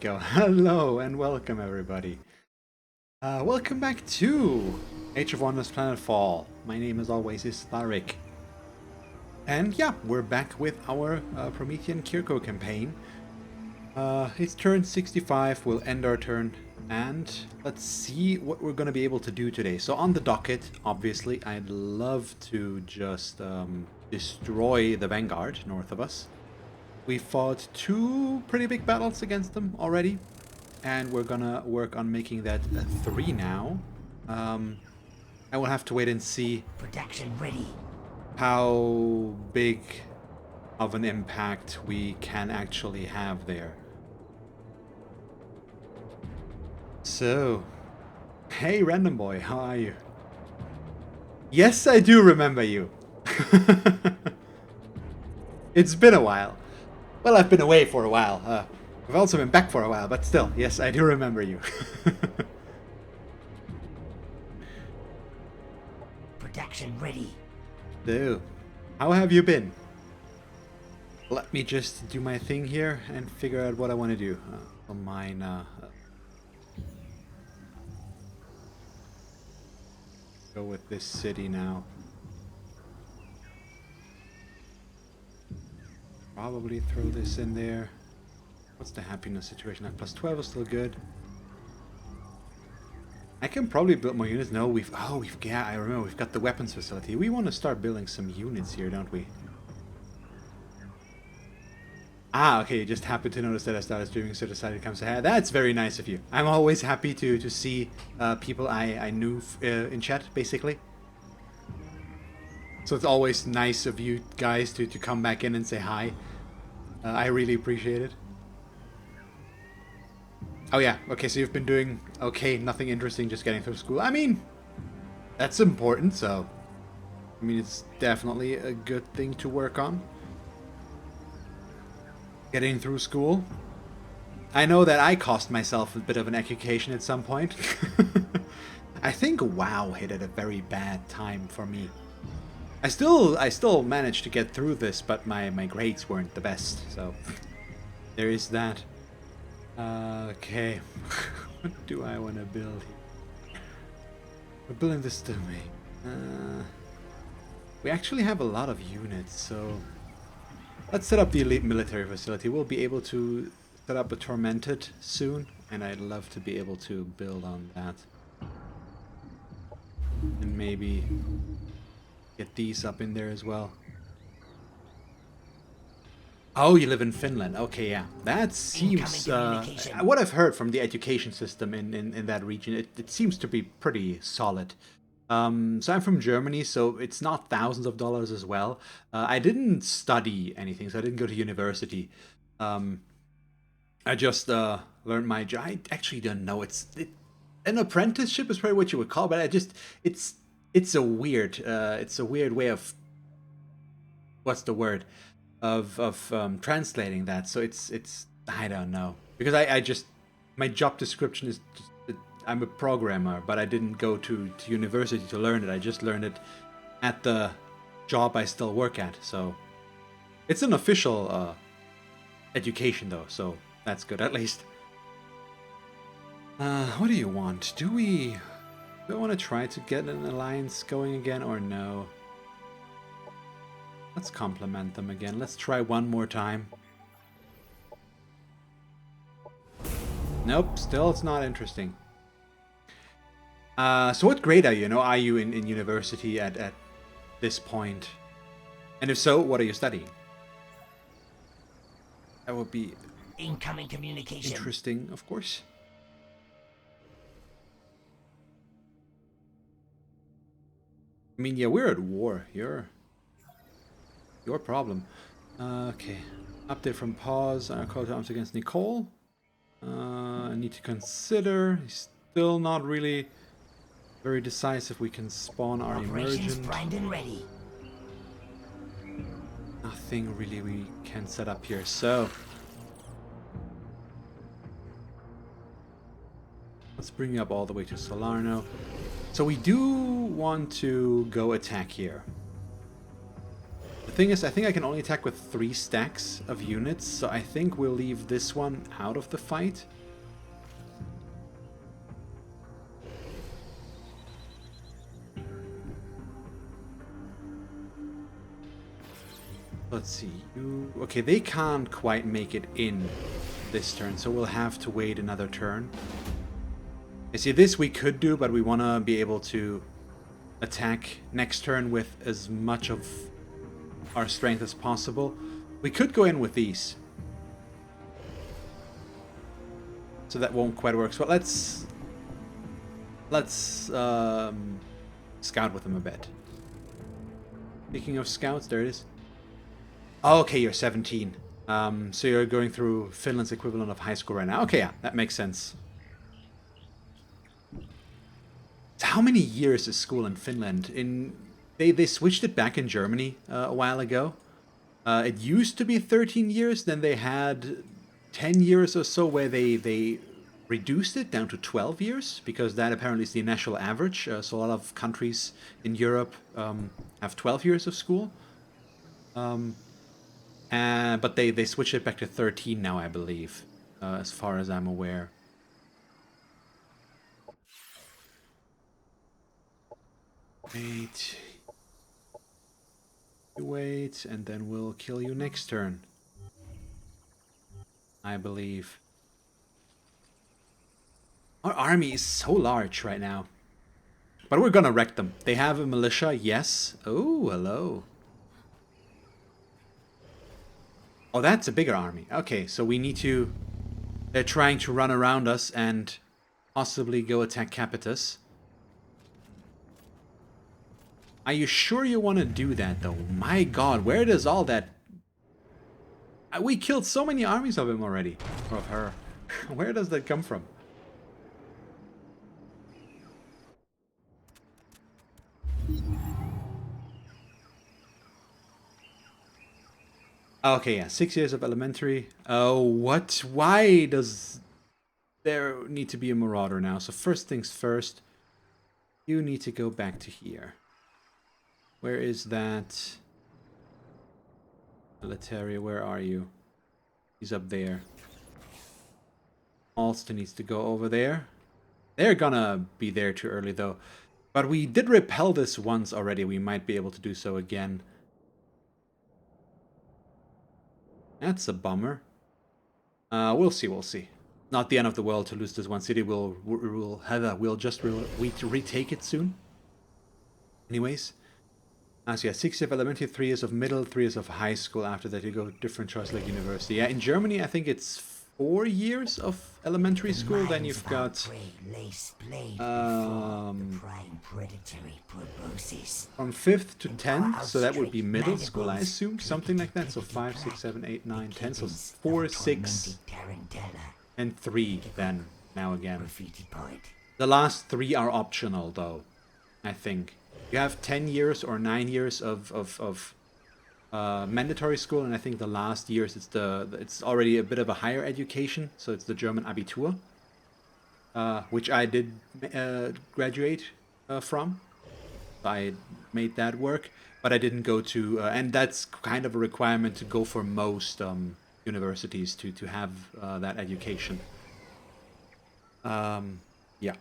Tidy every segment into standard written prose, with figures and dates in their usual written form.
Go. Hello and welcome everybody. Welcome back to Age of Wonders Planetfall. My name as always is Tharik. And yeah, we're back with our Promethean Kir'ko campaign. It's turn 65, we'll end our turn, and let's see what we're going to be able to do today. So on the docket, obviously, I'd love to just destroy the Vanguard north of us. We fought two pretty big battles against them already, and we're gonna work on making that a 3 now. I will have to wait and see Production ready. how big of an impact we can actually have there. So, hey random boy, how are you? Yes, I do remember you. It's been a while. Well, I've been away for a while. I've also been back for a while, but still, yes, I do remember you. Production ready. So, how have you been? Let me just do my thing here and figure out what I want to do. Go with this city now. Probably throw this in there. What's the happiness situation? Plus 12 is still good. I can probably build more units. No, yeah, I remember we've got the weapons facility. We want to start building some units here, don't we? Ah, okay, you just happened to notice that I started streaming, so decided to come say hi. That's very nice of you. I'm always happy to see people I knew in chat, basically. So it's always nice of you guys to come back in and say hi. I really appreciate it. Oh yeah, okay, so you've been doing okay, nothing interesting, just getting through school. I mean, that's important, so... I mean, it's definitely a good thing to work on. Getting through school. I know that I cost myself a bit of an education at some point. I think WoW hit at a very bad time for me. I still managed to get through this, but my grades weren't the best, so there is that. Okay, what do I want to build here? We're building this domain. We actually have a lot of units, so let's set up the elite military facility. We'll be able to set up a Tormented soon, and I'd love to be able to build on that. And maybe get these up in there as well. Oh, you live in Finland. Okay, yeah. That seems... what I've heard from the education system in that region, it seems to be pretty solid. So I'm from Germany, so it's not thousands of dollars as well. I didn't study anything, so I didn't go to university. I just learned my job. I actually don't know. An apprenticeship is probably what you would call it, but it's a weird way of... What's the word? Of translating that, so it's I don't know, because I just, my job description is just, I'm a programmer, but I didn't go to university to learn it. I just learned it at the job I still work at, so it's an official education though, so that's good at least. What do you want? Do I want to try to get an alliance going again or no? Let's compliment them again. Let's try one more time. Nope, still it's not interesting. So what grade are you? Are you in university at this point? And if so, what are you studying? That would be incoming communication. Interesting, of course. I mean, yeah, we're at war. Your problem. Okay. Update from Pause. Call to arms against Nicole. I need to consider. He's still not really very decisive. We can spawn our emergent. Primed and ready. Nothing really we can set up here. So let's bring you up all the way to Salerno. So we do want to go attack here. The thing is, I think I can only attack with 3 stacks of units, so I think we'll leave this one out of the fight. Let's see. Okay, they can't quite make it in this turn, so we'll have to wait another turn. I see this we could do, but we want to be able to attack next turn with as much of our strength as possible. We could go in with these. So that won't quite work. So let's scout with them a bit. Speaking of scouts, there it is. Oh, okay, you're 17. So you're going through Finland's equivalent of high school right now. Okay, yeah, that makes sense. So how many years is school in Finland? They switched it back in Germany a while ago. It used to be 13 years, then they had 10 years or so where they reduced it down to 12 years, because that apparently is the national average. So a lot of countries in Europe have 12 years of school. But they switched it back to 13 now, I believe, as far as I'm aware. Wait. You wait, and then we'll kill you next turn. I believe. Our army is so large right now. But we're gonna wreck them. They have a militia, yes. Oh, hello. Oh, that's a bigger army. Okay, so we need to... They're trying to run around us and possibly go attack Capitus. Are you sure you want to do that, though? My god, where does all that... We killed so many armies of him already. Or of her. Where does that come from? Okay, yeah, 6 years of elementary. Oh, what? Why does there need to be a marauder now? So first things first, you need to go back to here. Where is that? Military, where are you? He's up there. Alston needs to go over there. They're gonna be there too early, though. But we did repel this once already. We might be able to do so again. That's a bummer. We'll see, we'll see. Not the end of the world to lose this one city. We'll just retake it soon. Anyways. So yeah, 6 years of elementary, 3 years of middle, 3 years of high school. After that you go different choice like university. Yeah, in Germany I think it's 4 years of elementary school. Then you've got from 5th to 10th, so that would be middle school, I assume, something like that. So 5, 6, 7, 8, 9, 10. So 4, 6, and 3 then now again. The last 3 are optional though, I think. You have 10 years or 9 years of mandatory school, and I think the last years it's already a bit of a higher education, so it's the German Abitur, which I did graduate from. I made that work, but I didn't go to, and that's kind of a requirement to go for most universities to have that education. Yeah.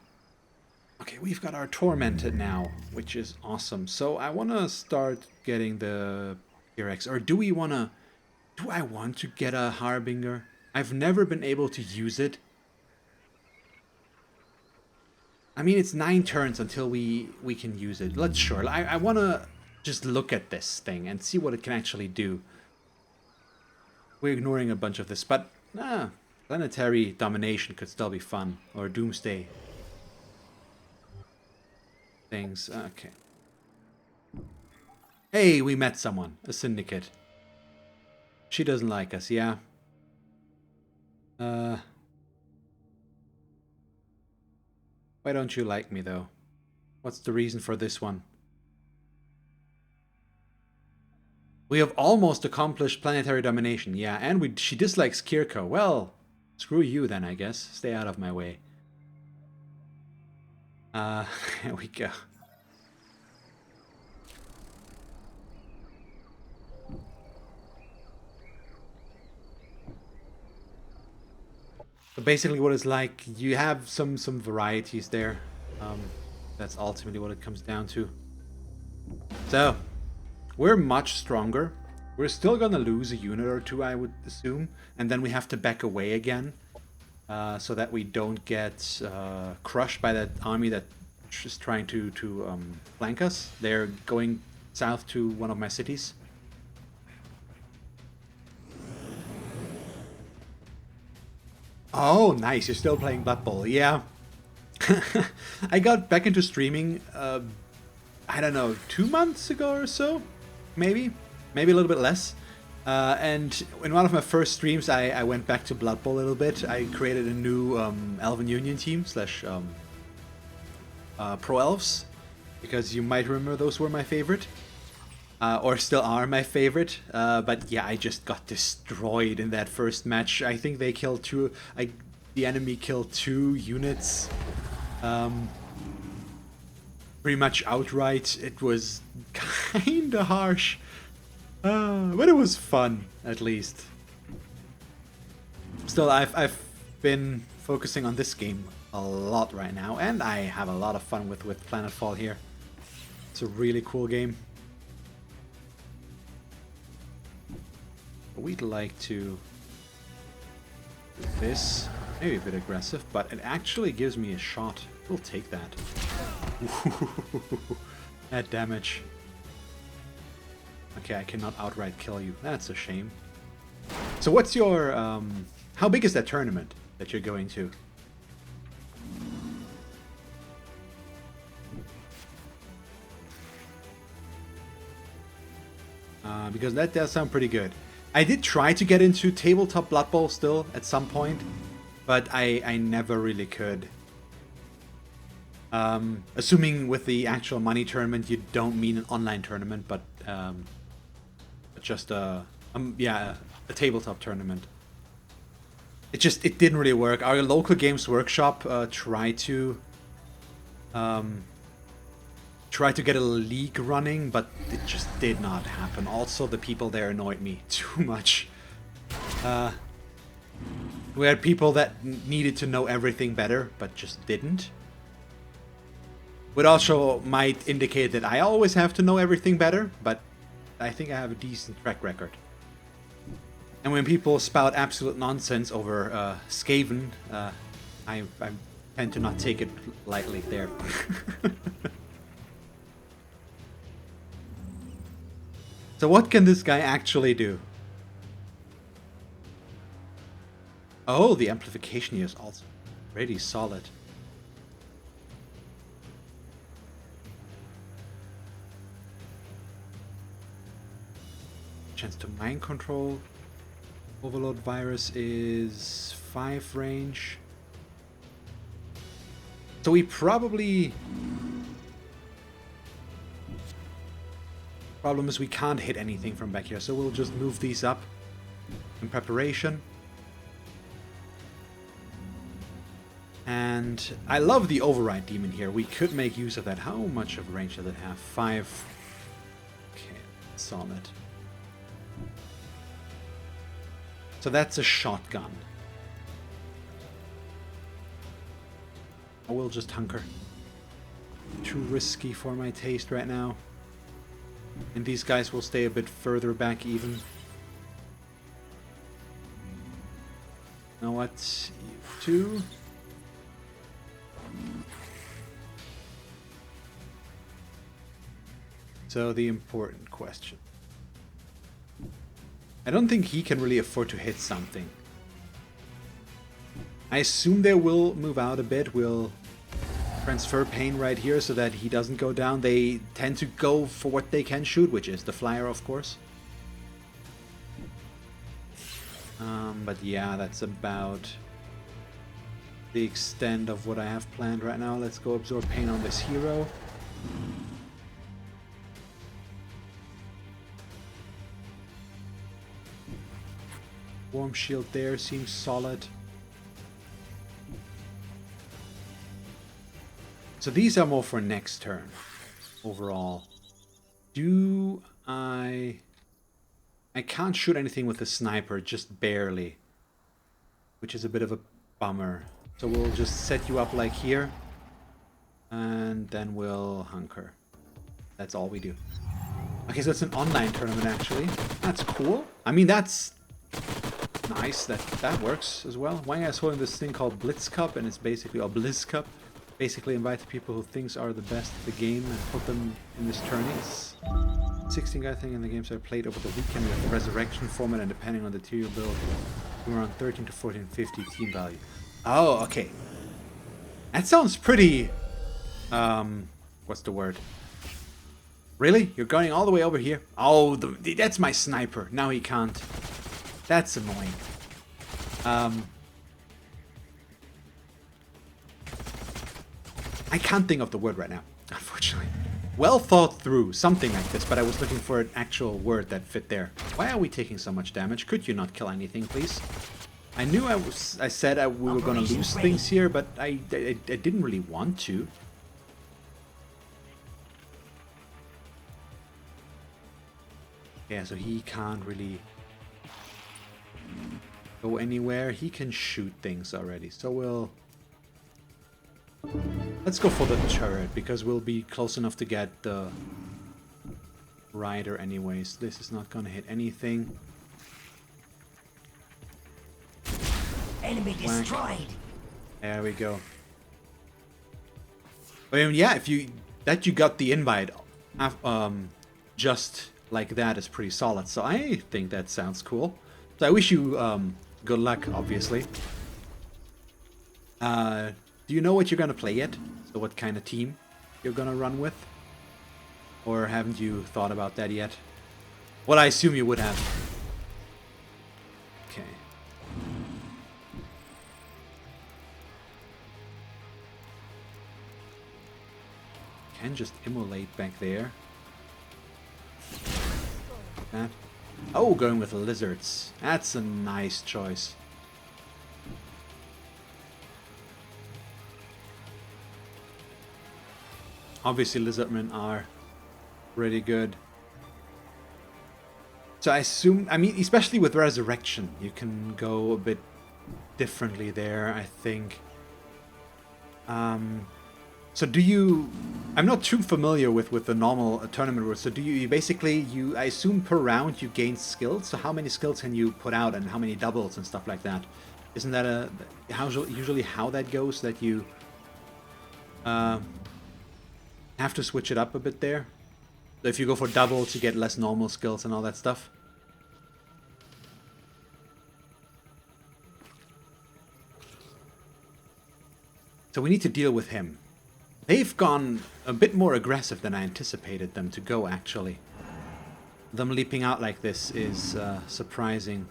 Okay, we've got our Tormented now, which is awesome. So I want to start getting the PRX. Or do I want to get a Harbinger? I've never been able to use it. I mean, it's 9 turns until we can use it. Sure. I want to just look at this thing and see what it can actually do. We're ignoring a bunch of this, but Planetary Domination could still be fun. Or Doomsday. Things. Okay. Hey, we met someone. A syndicate. She doesn't like us, yeah. Why don't you like me, though? What's the reason for this one? We have almost accomplished planetary domination, yeah, and she dislikes Kir'ko. Well, screw you then, I guess. Stay out of my way. Here we go. So basically what it's like, you have some varieties there. That's ultimately what it comes down to. So, we're much stronger. We're still gonna lose a unit or two, I would assume. And then we have to back away again. So that we don't get crushed by that army that is trying to flank us. They're going south to one of my cities. Oh, nice. You're still playing Blood Bowl. Yeah. I got back into streaming, I don't know, 2 months ago or so? Maybe a little bit less. And in one of my first streams, I went back to Blood Bowl a little bit. I created a new Elven Union team slash Pro Elves, because you might remember those were my favorite. Or still are my favorite. But yeah, I just got destroyed in that first match. I think they killed the enemy killed 2 units. Pretty much outright. It was kinda harsh. But it was fun, at least. Still, I've been focusing on this game a lot right now, and I have a lot of fun with Planetfall here. It's a really cool game. We'd like to do this. Maybe a bit aggressive, but it actually gives me a shot. We'll take that. That damage. Okay, I cannot outright kill you. That's a shame. So what's your... how big is that tournament that you're going to? Because that does sound pretty good. I did try to get into tabletop Blood Bowl still at some point, but I never really could. Assuming with the actual money tournament, you don't mean an online tournament, but just a tabletop tournament. It didn't really work. Our local Games Workshop tried to get a league running, but it just did not happen. Also, the people there annoyed me too much. We had people that needed to know everything better, but just didn't. Which also might indicate that I always have to know everything better, but I think I have a decent track record. And when people spout absolute nonsense over Skaven, I tend to not take it lightly there. So what can this guy actually do? Oh, the amplification here is also pretty solid. Chance to mind control. Overload virus is 5 range. So we probably... Problem is we can't hit anything from back here, so we'll just move these up in preparation. And I love the override demon here. We could make use of that. How much of range does it have? 5. Okay, solid. So that's a shotgun. I will just hunker. Too risky for my taste right now. And these guys will stay a bit further back even. You know what? You two. So the important question. I don't think he can really afford to hit something. I assume they will move out a bit. We'll transfer pain right here so that he doesn't go down. They tend to go for what they can shoot, which is the flyer, of course. But yeah, that's about the extent of what I have planned right now. Let's go absorb pain on this hero. Warm shield there seems solid. So these are more for next turn, overall. I can't shoot anything with a sniper, just barely. Which is a bit of a Bummer. So we'll just set you up like here. And then we'll hunker. That's all we do. Okay, so it's an online tournament actually. That's cool. I mean, that's nice. That works as well. Wang is holding this thing called Blitz Cup, and it's basically a Blizz Cup. Basically invite the people who thinks are the best at the game and put them in this tourney. It's 16 guy thing, and the games are played over the weekend with the resurrection format, and depending on the tier you build, you're around 13 to 14, 50 team value. Oh, okay. That sounds pretty what's the word? Really? You're going all the way over here? Oh, that's my sniper. Now he can't. That's annoying. I can't think of the word right now, unfortunately. Well thought through, something like this, but I was looking for an actual word that fit there. Why are we taking so much damage? Could you not kill anything, please? I knew I said we were gonna lose things here, but I didn't really want to. Yeah, so he can't really go anywhere. He can shoot things already, so let's go for the turret, because we'll be close enough to get the rider anyways. This is not gonna hit anything. Enemy destroyed. There we go. I mean, yeah, if you got the invite, just like that is pretty solid. So I think that sounds cool. So I wish you good luck, obviously. Do you know what you're gonna play yet? So what kind of team you're gonna run with? Or haven't you thought about that yet? Well, I assume you would have. Okay. Can just immolate back there. That. Oh, going with lizards. That's a nice choice. Obviously, lizardmen are pretty good. So I assume, I mean, especially with resurrection, you can go a bit differently there, I think. So do you... I'm not too familiar with the normal tournament rules. So do you basically, I assume per round you gain skills. So how many skills can you put out and how many doubles and stuff like that? Isn't that usually how that goes? That you have to switch it up a bit there? So if you go for doubles, you get less normal skills and all that stuff? So we need to deal with him. They've gone a bit more aggressive than I anticipated them to go, actually. Them leaping out like this is surprising.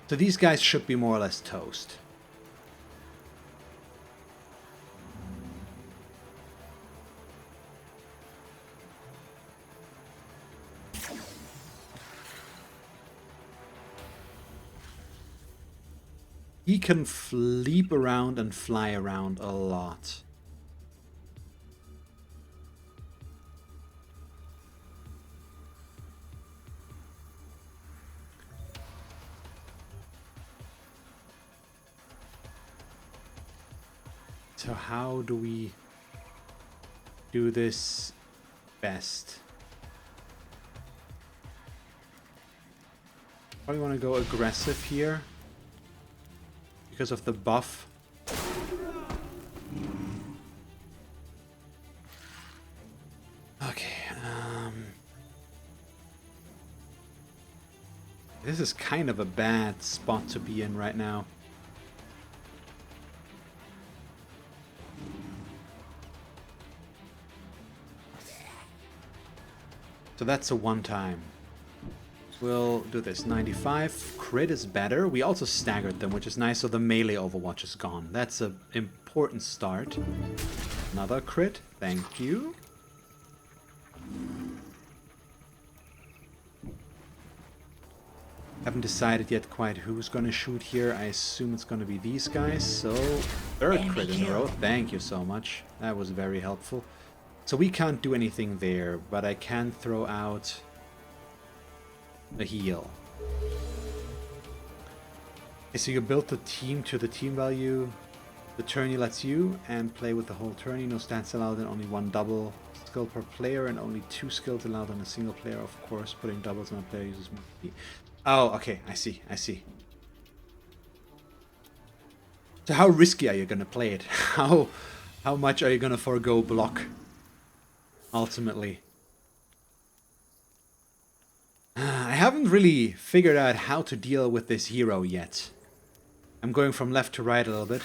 So these guys should be more or less toast. He can leap around and fly around a lot. So how do we do this best? Probably want to go aggressive here. Because of the buff. Okay, this is kind of a bad spot to be in right now. So that's a one-time. We'll do this. 95. Crit is better. We also staggered them, which is nice, so the melee overwatch is gone. That's an important start. Another crit. Thank you. Haven't decided yet quite who's gonna shoot here. I assume it's gonna be these guys. So, third crit in a row. Thank you so much. That was very helpful. So we can't do anything there, but I can throw out a heal. Okay, so you build the team to the team value the tourney lets you, and play with the whole tourney. No stats allowed and only one double skill per player, and only 2 skills allowed on a single player. Of course, putting doubles on a player uses more key. Oh, okay, I see. So how risky are you gonna play it? How much are you gonna forego block? Ultimately. I haven't really figured out how to deal with this hero yet. I'm going from left to right a little bit.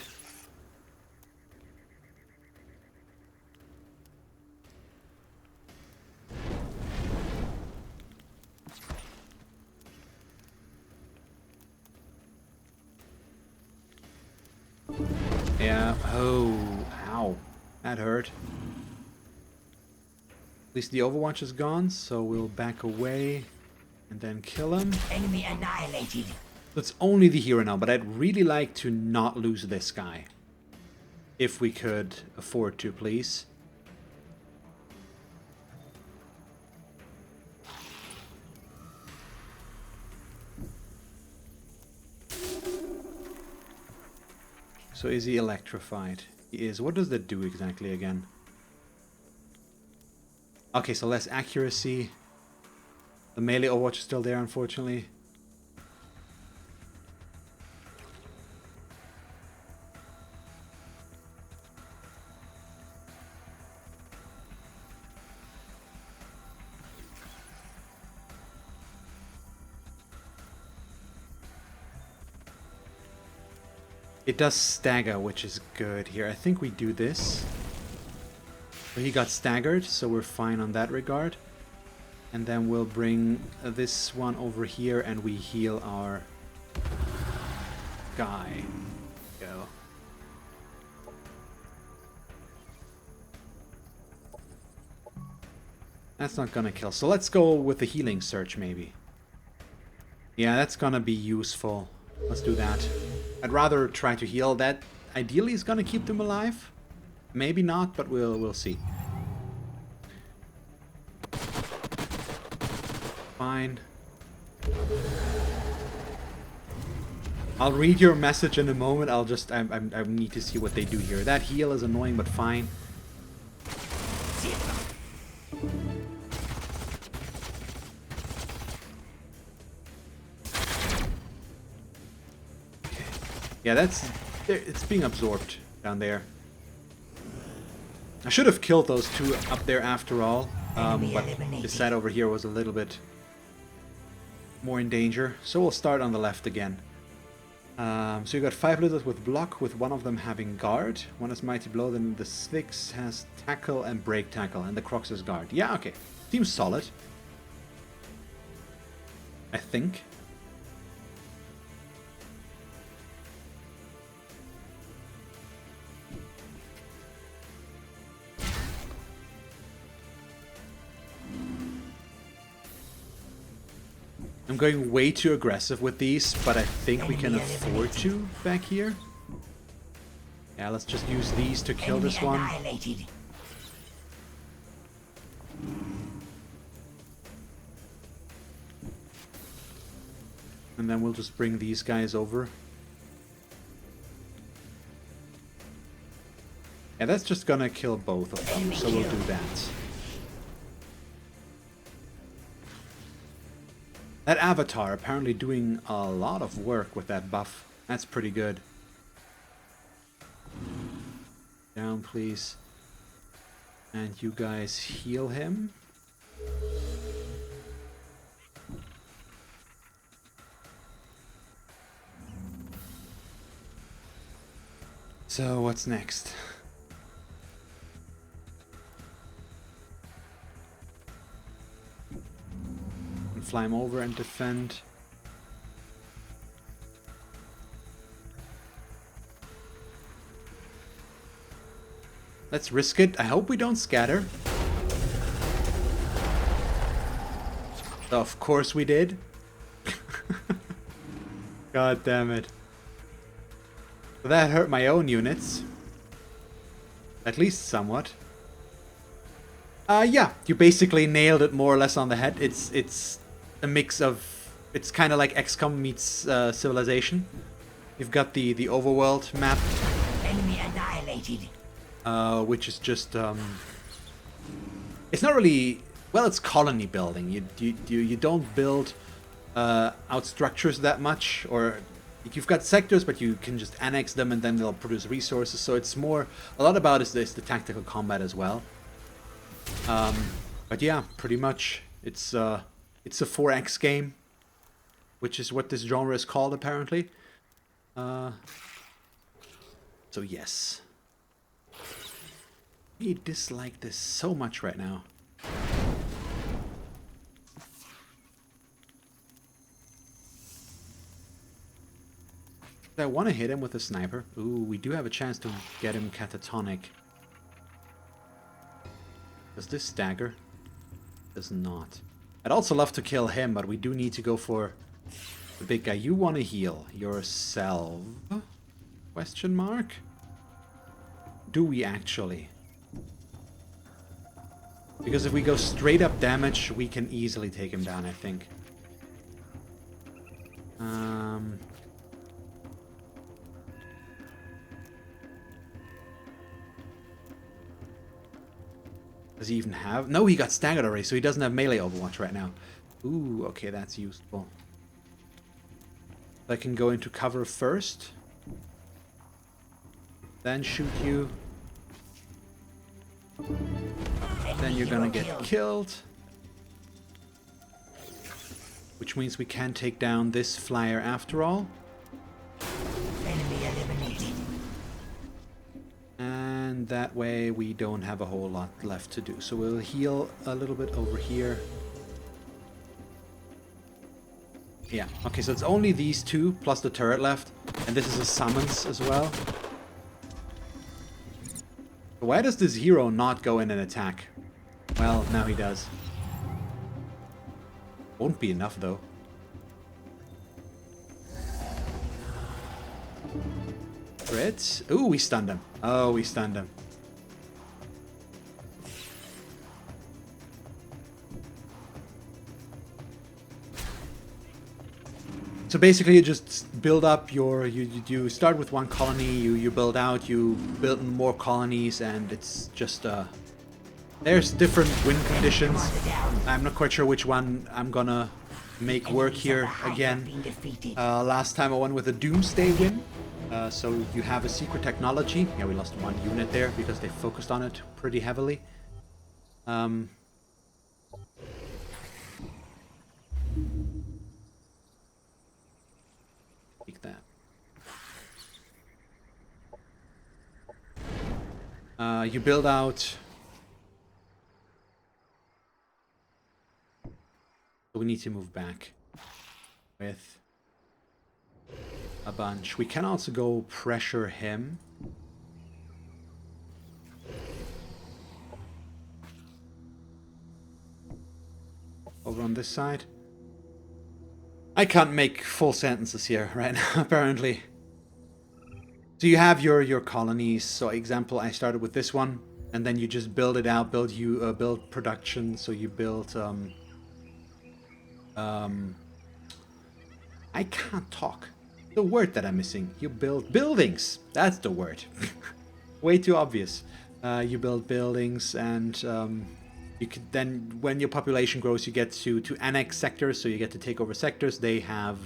Yeah, oh, ow. That hurt. At least the Overwatch is gone, so we'll back away and then kill him. Enemy annihilated. So it's only the hero now, but I'd really like to not lose this guy. If we could afford to, please. So is he electrified? He is. What does that do exactly again? Okay, so less accuracy. The melee Overwatch is still there, unfortunately. It does stagger, which is good here. I think we do this. So he got staggered, so we're fine on that regard. And then we'll bring this one over here and we heal our guy. Go. That's not gonna kill. So let's go with the healing search maybe. Yeah, that's gonna be useful. Let's do that. I'd rather try to heal. That ideally is gonna keep them alive. Maybe not, but we'll see. Fine. I'll read your message in a moment. I need to see what they do here. That heal is annoying, but fine. Yeah, it's being absorbed down there. I should have killed those two up there after all, but this side over here was a little bit more in danger. So we'll start on the left again. So you got 5 lizards with block, with one of them having guard. One is mighty blow, then the 6 has tackle and break tackle, and the Crocs is guard. Yeah, okay. Seems solid. I think. I'm going way too aggressive with these, but I think we can afford to back here. Yeah, let's just use these to kill this one. And then we'll just bring these guys over. Yeah, that's just gonna kill both of them, so we'll do that. That avatar apparently doing a lot of work with that buff. That's pretty good. Down, please. And you guys heal him. So, what's next? Fly him over and defend. Let's risk it. I hope we don't scatter. Of course we did. God damn it. So that hurt my own units. At least somewhat. Yeah, you basically nailed it more or less on the head. It's a mix of It's kind of like XCOM meets Civilization. You've got the overworld map, Enemy annihilated. which is just it's not really, well, it's colony building. You don't build out structures that much, or you've got sectors, but you can just annex them and then they'll produce resources. So it's more, a lot about is this the tactical combat as well. But yeah, pretty much it's a 4X game, which is what this genre is called apparently. So yes, I dislike this so much right now. I want to hit him with a sniper. Ooh, we do have a chance to get him catatonic. Does this stagger? Does not. I'd also love to kill him, but we do need to go for the big guy. You want to heal yourself? Question mark? Do we actually? Because if we go straight up damage, we can easily take him down, I think. Does he even have? No, he got staggered already, so he doesn't have melee Overwatch right now. Ooh, okay, that's useful. I can go into cover first. Then shoot you. Then you're gonna get killed. Which means we can take down this flyer after all. Enemy eliminated. And that way we don't have a whole lot left to do. So we'll heal a little bit over here. Yeah, okay, so it's only these two plus the turret left. And this is a summons as well. Why does this hero not go in and attack? Well, now he does. Won't be enough though. Crit. Ooh, we stunned him. Oh, we stunned him. So basically you just build up your, you start with one colony, you build out, you build more colonies, and it's just, there's different win conditions. I'm not quite sure which one I'm gonna make work here again. Last time I won with a Doomsday win. So you have a secret technology. Yeah, we lost one unit there because they focused on it pretty heavily. Take that. You build out. So we need to move back with a bunch. We can also go pressure him. Over on this side. I can't make full sentences here right now, apparently. So you have your colonies. So example, I started with this one, and then you just build it out, build production. So you build I can't talk. The word that I'm missing. You build buildings. That's the word. Way too obvious. You build buildings, and you can then, when your population grows, you get to annex sectors. So you get to take over sectors. They have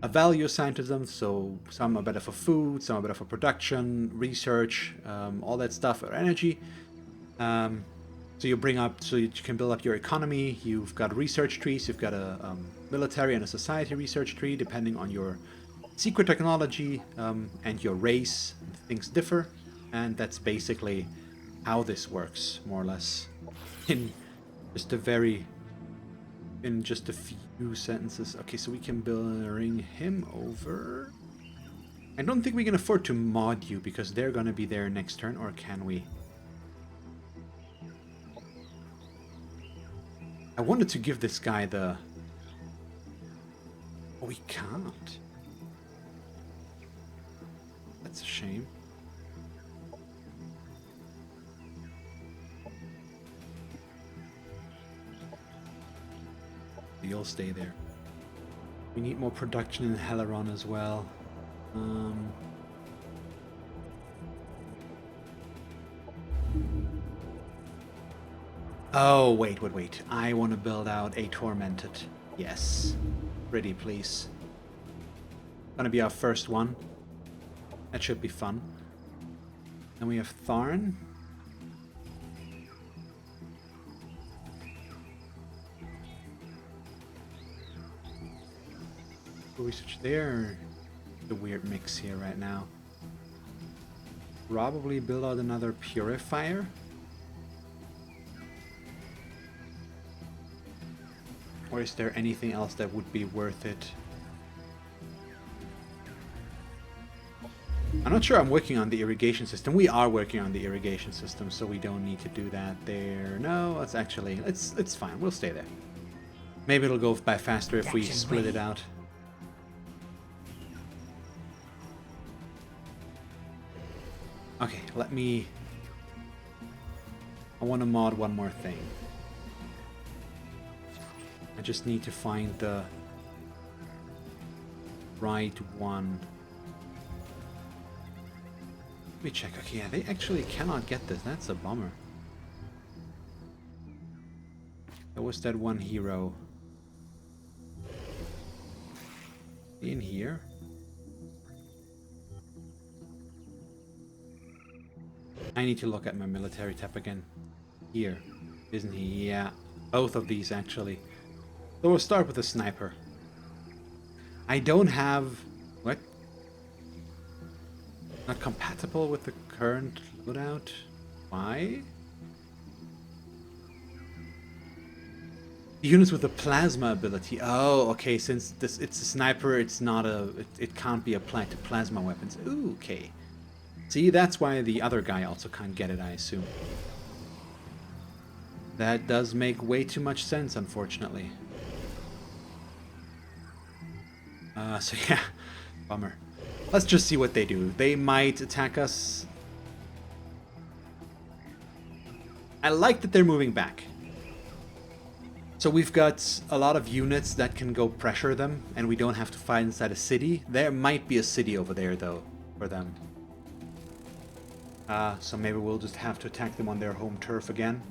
a value assigned to them. So some are better for food, some are better for production, research, all that stuff, or energy. So you bring up, so you can build up your economy. You've got research trees. You've got a military and a society research tree, depending on your secret technology and your race. Things differ, and that's basically how this works, more or less, in just a few sentences. Okay, so we can bring him over. I don't think we can afford to mod you because they're gonna be there next turn, or can we? I wanted to give this guy the... Oh, we can't. That's a shame. You'll stay there. We need more production in Helaron as well. Oh, wait. I want to build out a Tormented. Yes. Pretty, please. Gonna be our first one. That should be fun. Then we have Tharn. Research there. The weird mix here right now. Probably build out another purifier. Or is there anything else that would be worth it? I'm not sure I'm working on the irrigation system. We are working on the irrigation system, so we don't need to do that there. No, it's actually, it's fine. We'll stay there. Maybe it'll go by faster if we split it out. Okay, let me... I want to mod one more thing. I just need to find the right one. Let me check. Okay, yeah, they actually cannot get this. That's a bummer. There was that one hero. In here? I need to look at my military tab again. Here, isn't he? Yeah, both of these actually. So we'll start with the sniper. I don't have... What? Not compatible with the current loadout? Why? Units with the plasma ability. Oh, okay. Since this it's a sniper, it's not a... It can't be applied to plasma weapons. Ooh, okay. See, that's why the other guy also can't get it, I assume. That does make way too much sense, unfortunately. So yeah, bummer. Let's just see what they do. They might attack us. I like that they're moving back. So we've got a lot of units that can go pressure them, and we don't have to fight inside a city. There might be a city over there, though, for them. So maybe we'll just have to attack them on their home turf again.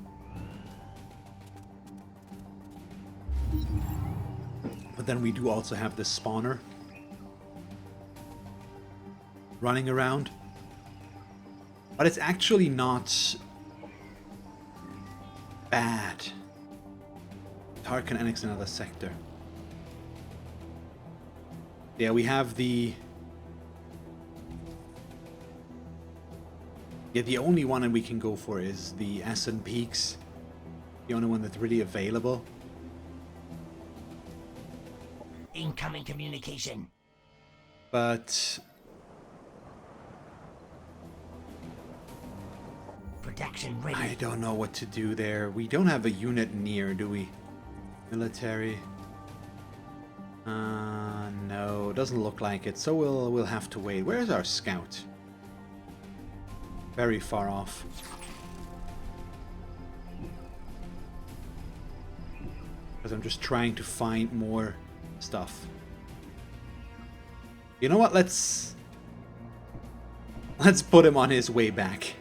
But then we do also have this spawner running around. But it's actually not bad. Tark can annex another sector. Yeah, we have the... Yeah, the only one that we can go for is the Ascent Peaks. The only one that's really available. Incoming communication. But... Production ready. I don't know what to do there. We don't have a unit near, do we? Military. No, doesn't look like it. So we'll have to wait. Where's our scout? Very far off. Because I'm just trying to find more stuff. You know what? Let's put him on his way back.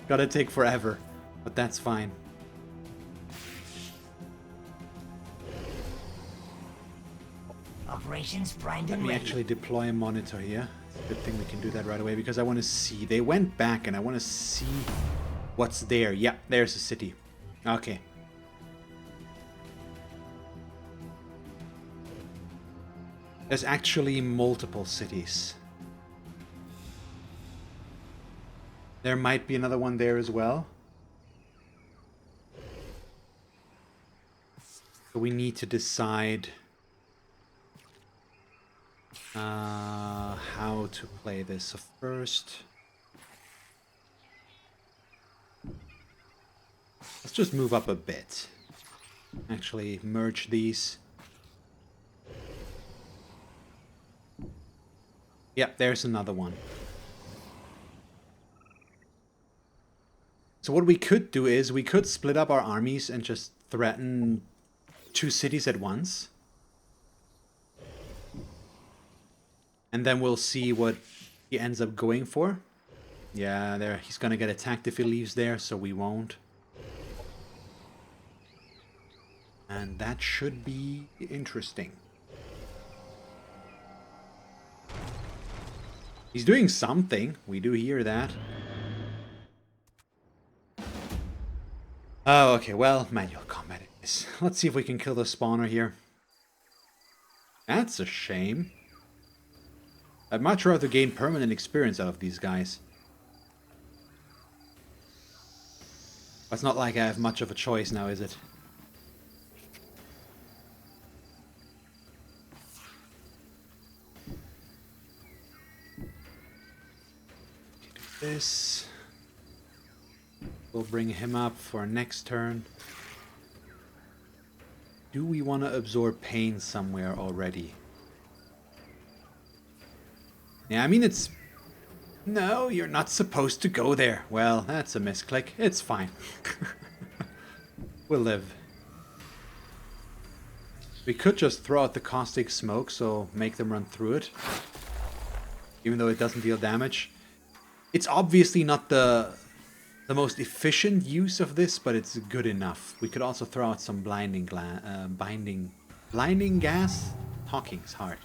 Gotta take forever, but that's fine. Operations primed Let and me ready. actually deploy a monitor here. Good thing we can do that right away because I want to see. They went back and I want to see what's there. Yeah, there's a city. Okay. There's actually multiple cities. There might be another one there as well. So we need to decide how to play this. So first, let's just move up a bit. Actually, merge these. Yep, there's another one. So what we could do is we could split up our armies and just threaten 2 cities at once. And then we'll see what he ends up going for. Yeah, there, he's gonna get attacked if he leaves there, so we won't. And that should be interesting. He's doing something. We do hear that. Oh, okay. Well, manual combat it is. Let's see if we can kill the spawner here. That's a shame. I'd much rather gain permanent experience out of these guys. It's not like I have much of a choice now, is it? This. We'll bring him up for our next turn. Do we want to absorb pain somewhere already? Yeah, I mean it's... No, you're not supposed to go there. Well, that's a misclick. It's fine. We'll live. We could just throw out the caustic smoke, so make them run through it. Even though it doesn't deal damage. It's obviously not the most efficient use of this, but it's good enough. We could also throw out some blinding gas. Talking's hard.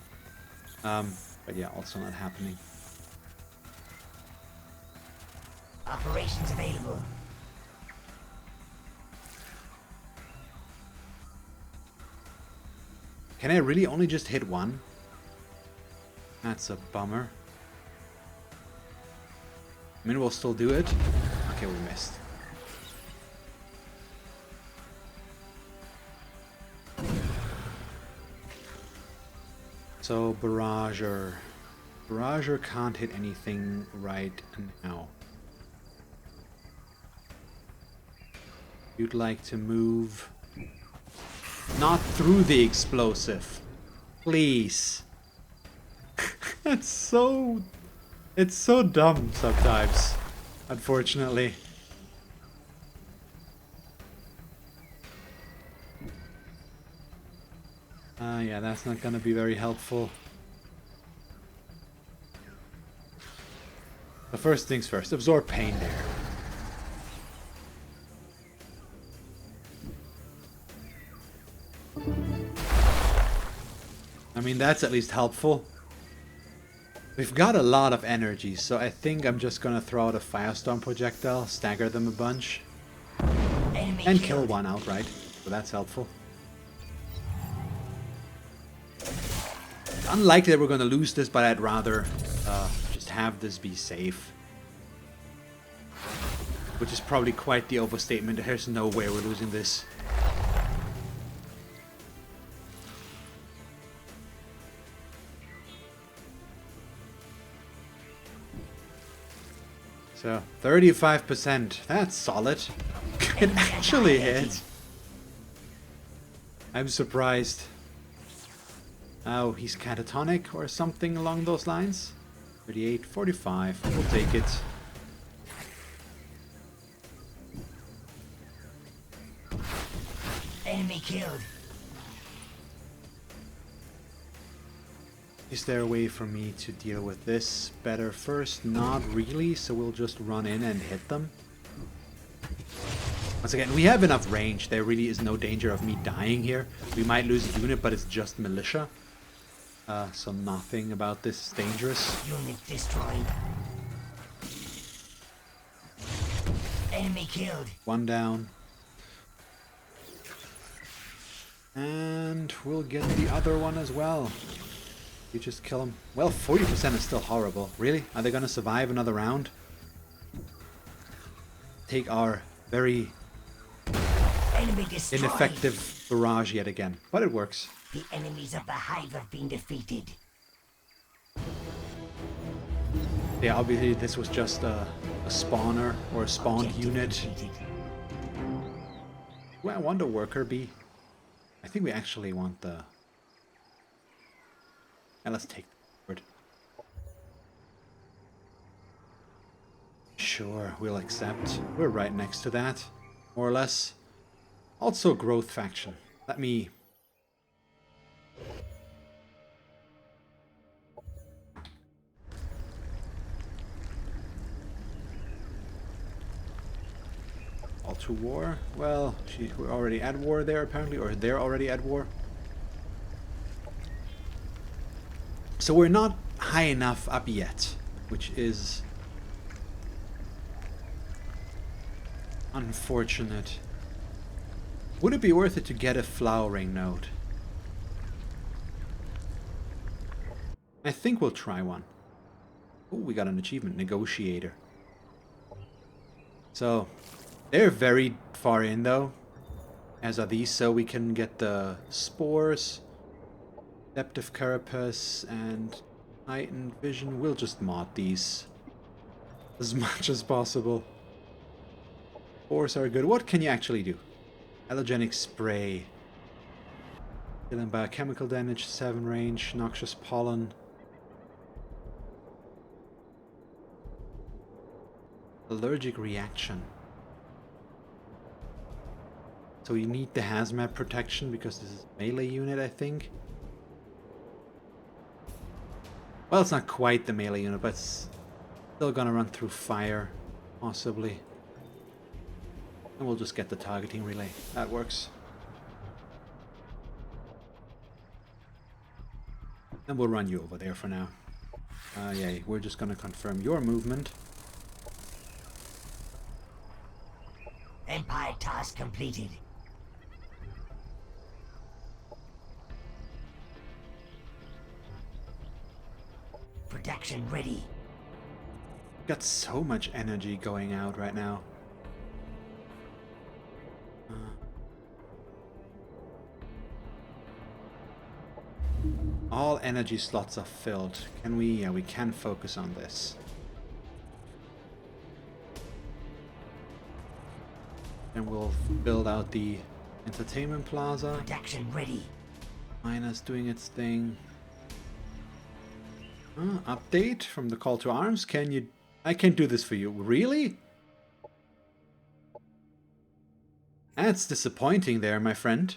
But yeah, also not happening. Operations available. Can I really only just hit one? That's a bummer. I mean, we'll still do it. Okay, we missed. So, Barrager. Barrager can't hit anything right now. You'd like to move... Not through the explosive. Please. It's so dumb sometimes, unfortunately. Yeah, that's not gonna be very helpful. But first things first, absorb pain there. I mean, that's at least helpful. We've got a lot of energy, so I think I'm just gonna throw out a firestorm projectile, stagger them a bunch, and kill one outright. So that's helpful. Unlikely that we're gonna lose this, but I'd rather just have this be safe. Which is probably quite the overstatement. There's no way we're losing this. So, 35%. That's solid. It actually hit. I'm surprised. Oh, he's catatonic or something along those lines. 38, 45. We'll take it. Enemy killed. Is there a way for me to deal with this better first? Not really, so we'll just run in and hit them. Once again, we have enough range. There really is no danger of me dying here. We might lose a unit, but it's just militia. So nothing about this is dangerous. Unit destroyed. Enemy killed. One down. And we'll get the other one as well. You just kill him. Well, 40% is still horrible. Really? Are they going to survive another round? Take our very ineffective barrage yet again. But it works. The enemies of the hive have been defeated. Yeah, obviously this was just a spawner or a spawned unit. Do I want a worker bee? I think we actually want the... And let's take the word. Sure, we'll accept. We're right next to that, more or less. Also growth faction. Let me... to war. Well, we're already at war there apparently, or they're already at war. So we're not high enough up yet, which is unfortunate. Would it be worth it to get a flowering node? I think we'll try one. Oh, we got an achievement, Negotiator. So, they're very far in though, as are these, so we can get the spores, Adaptive Carapace, and Heightened Vision. We'll just mod these as much as possible. Spores are good. What can you actually do? Allergenic Spray. Killing biochemical damage, 7 range, Noxious Pollen. Allergic reaction. So you need the hazmat protection because this is a melee unit, I think. Well, it's not quite the melee unit, but it's still gonna run through fire, possibly. And we'll just get the targeting relay. That works. And we'll run you over there for now. Yeah, we're just gonna confirm your movement. Empire task completed. Production ready. Got so much energy going out right now. All energy slots are filled. Can we? Yeah, we can focus on this. And we'll build out the entertainment plaza. Production ready. Miner's doing its thing. Update from the call to arms. Can you? I can do this for you. Really? That's disappointing there, my friend.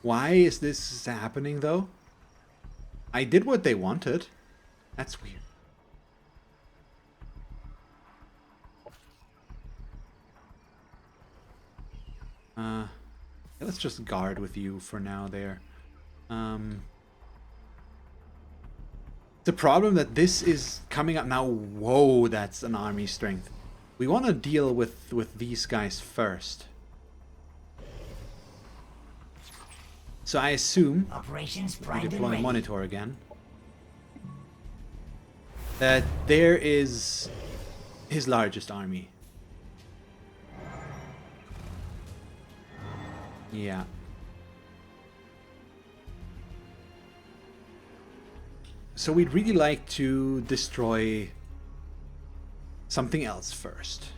Why is this happening, though? I did what they wanted. That's weird. Let's just guard with you for now there. The problem that this is coming up now. Whoa, that's an army strength. We want to deal with these guys first. So I assume, Operations we primed and deploy ready. Monitor again, that there is his largest army. Yeah. So we'd really like to destroy something else first.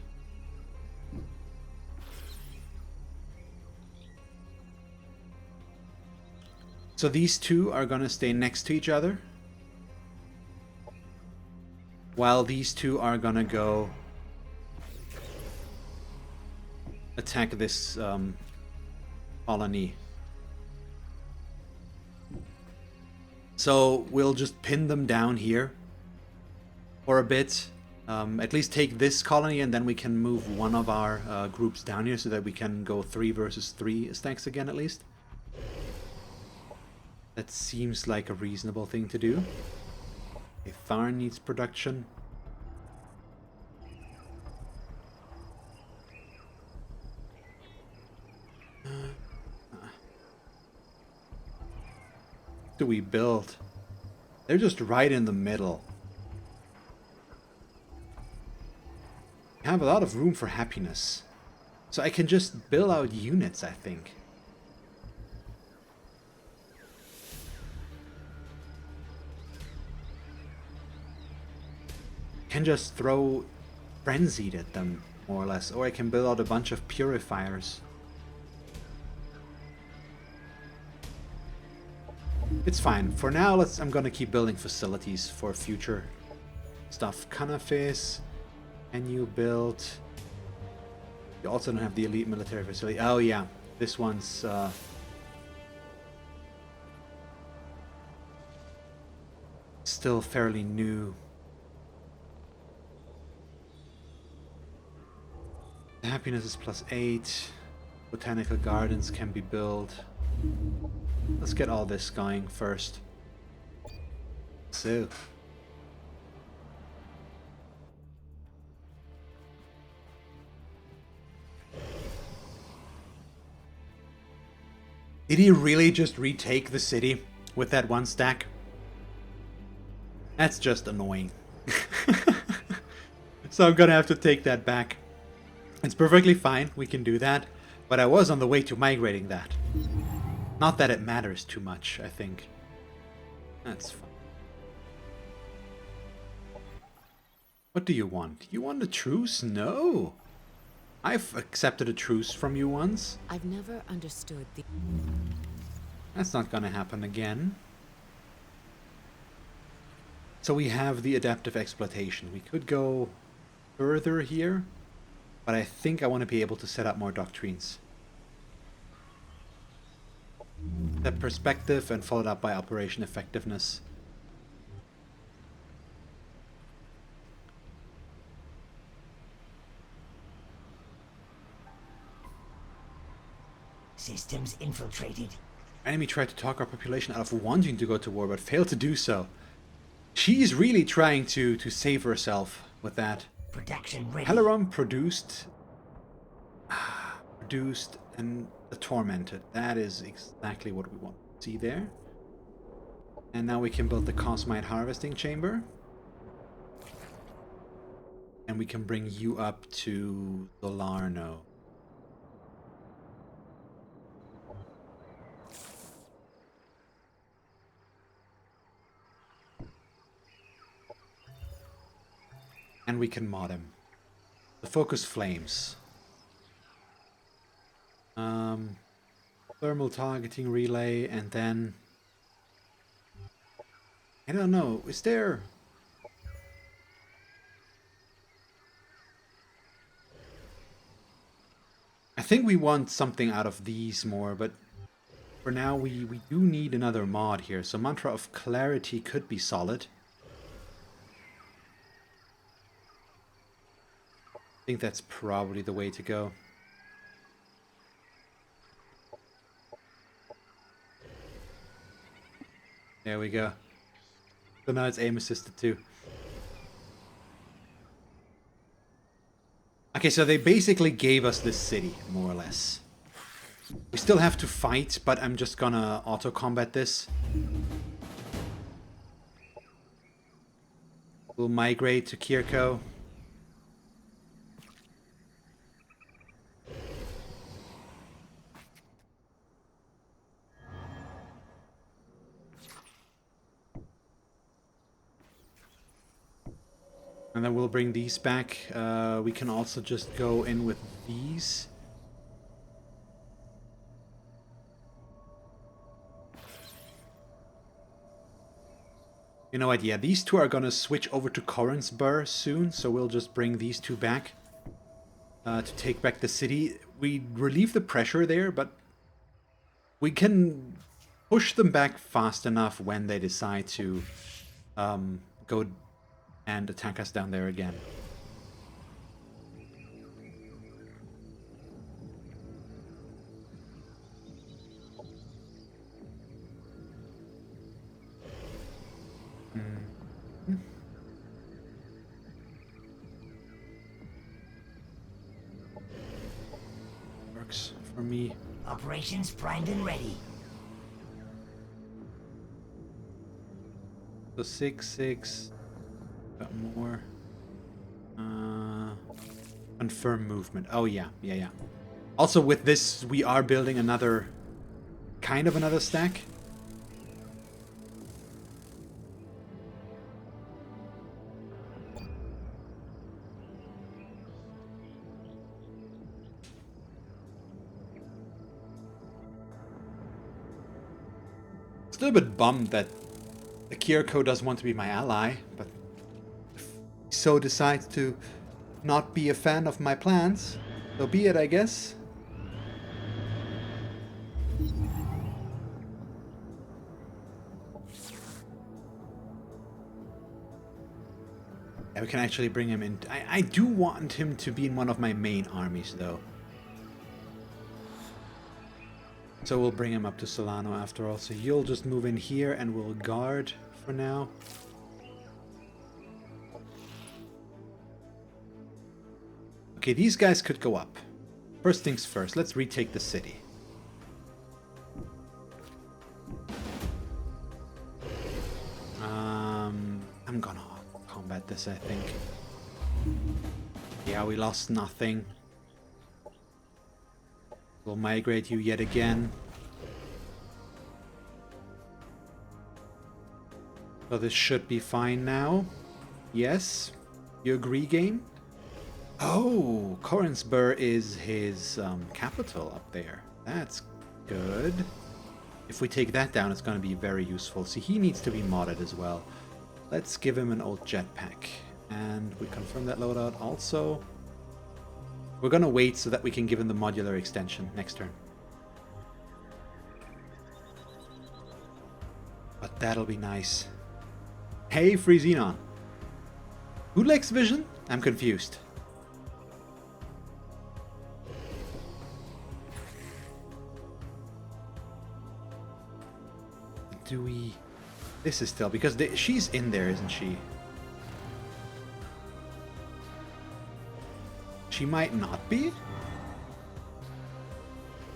So these two are gonna stay next to each other, while these two are gonna go attack this colony. So we'll just pin them down here for a bit, at least take this colony, and then we can move one of our groups down here so that we can go 3 versus 3 stacks again at least. That seems like a reasonable thing to do. Okay, Tharn needs production. Do we build? They're just right in the middle. I have a lot of room for happiness. So I can just build out units, I think. Can just throw frenzied at them, more or less, or I can build out a bunch of purifiers. It's fine. For now, I'm gonna keep building facilities for future stuff. Canafes. Can you build... You also don't have the elite military facility. Oh yeah, this one's... still fairly new. Happiness is +8. Botanical gardens can be built. Let's get all this going first. So. Did he really just retake the city with that one stack? That's just annoying. So I'm gonna have to take that back. It's perfectly fine, we can do that. But I was on the way to migrating that. Not that it matters too much, I think. That's fine. What do you want? You want a truce? No. I've accepted a truce from you once. I've never understood the... That's not gonna happen again. So we have the adaptive exploitation. We could go further here, but I think I want to be able to set up more doctrines. That perspective and followed up by operation effectiveness. Systems infiltrated. Enemy tried to talk our population out of wanting to go to war, but failed to do so. She's really trying to save herself with that. Production ready. Helaron produced and the tormented. That is exactly what we want to see there. And now we can build the Cosmite harvesting chamber. And we can bring you up to Solarno. And we can mod him. The focus flames. Thermal targeting relay, and then... I don't know, is there... I think we want something out of these more, but for now we do need another mod here. So Mantra of Clarity could be solid. I think that's probably the way to go. There we go. So now it's aim assisted too. Okay, so they basically gave us this city, more or less. We still have to fight, but I'm just gonna auto-combat this. We'll migrate to Kir'ko. And then we'll bring these back. We can also just go in with these. You know what, yeah, these two are gonna switch over to Corrinsburg soon, so we'll just bring these two back to take back the city. We relieve the pressure there, but we can push them back fast enough when they decide to go and attack us down there again. Works for me. Operations primed and ready. So 6. Got more. Confirm movement. Oh yeah. Also with this, we are building another, kind of another stack. Still a bit bummed that the Kir'ko doesn't want to be my ally, but if he so decides to, not be a fan of my plans. So be it, I guess. Yeah, we can actually bring him in. I do want him to be in one of my main armies, though. So we'll bring him up to Solano after all. So you'll just move in here and we'll guard for now. Okay, these guys could go up. First things first, let's retake the city. I'm gonna combat this, I think. Yeah, we lost nothing. We'll migrate you yet again. So this should be fine now. Yes? You agree, game? Oh, Korinthsburg is his capital up there. That's good. If we take that down, it's going to be very useful. See, he needs to be modded as well. Let's give him an old jetpack. And we confirm that loadout also. We're going to wait so that we can give him the modular extension next turn. But that'll be nice. Hey, Free Xenon. Who likes Vision? I'm confused. Do we... This is still... Because she's in there, isn't she? She might not be?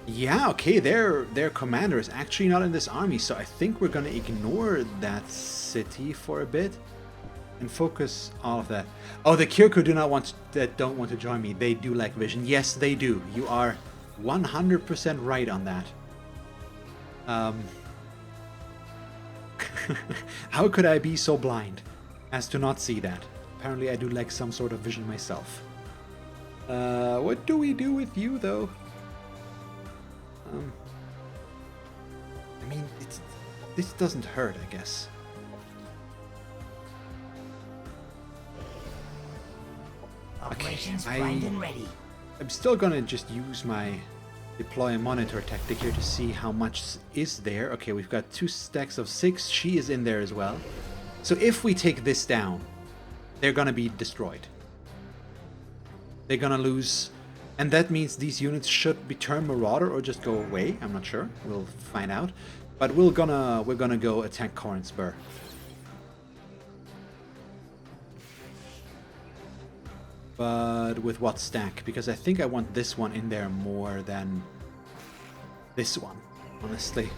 Yeah, okay, their commander is actually not in this army, so I think we're gonna ignore that city for a bit and focus all of that. Oh, the Kir'ko don't want to join me. They do lack vision. Yes, they do. You are 100% right on that. How could I be so blind as to not see that? Apparently I do lack some sort of vision myself. What do we do with you, though? I mean, this doesn't hurt, I guess. Operations primed and ready. I'm still gonna just use my deploy and monitor tactic here to see how much is there. Okay, we've got 2 stacks of 6. She is in there as well. So if we take this down, they're gonna be destroyed. They're gonna lose, and that means these units should be turned Marauder or just go away. I'm not sure. We'll find out. But we're gonna go attack Korinthsburg. But with what stack? Because I think I want this one in there more than this one, honestly.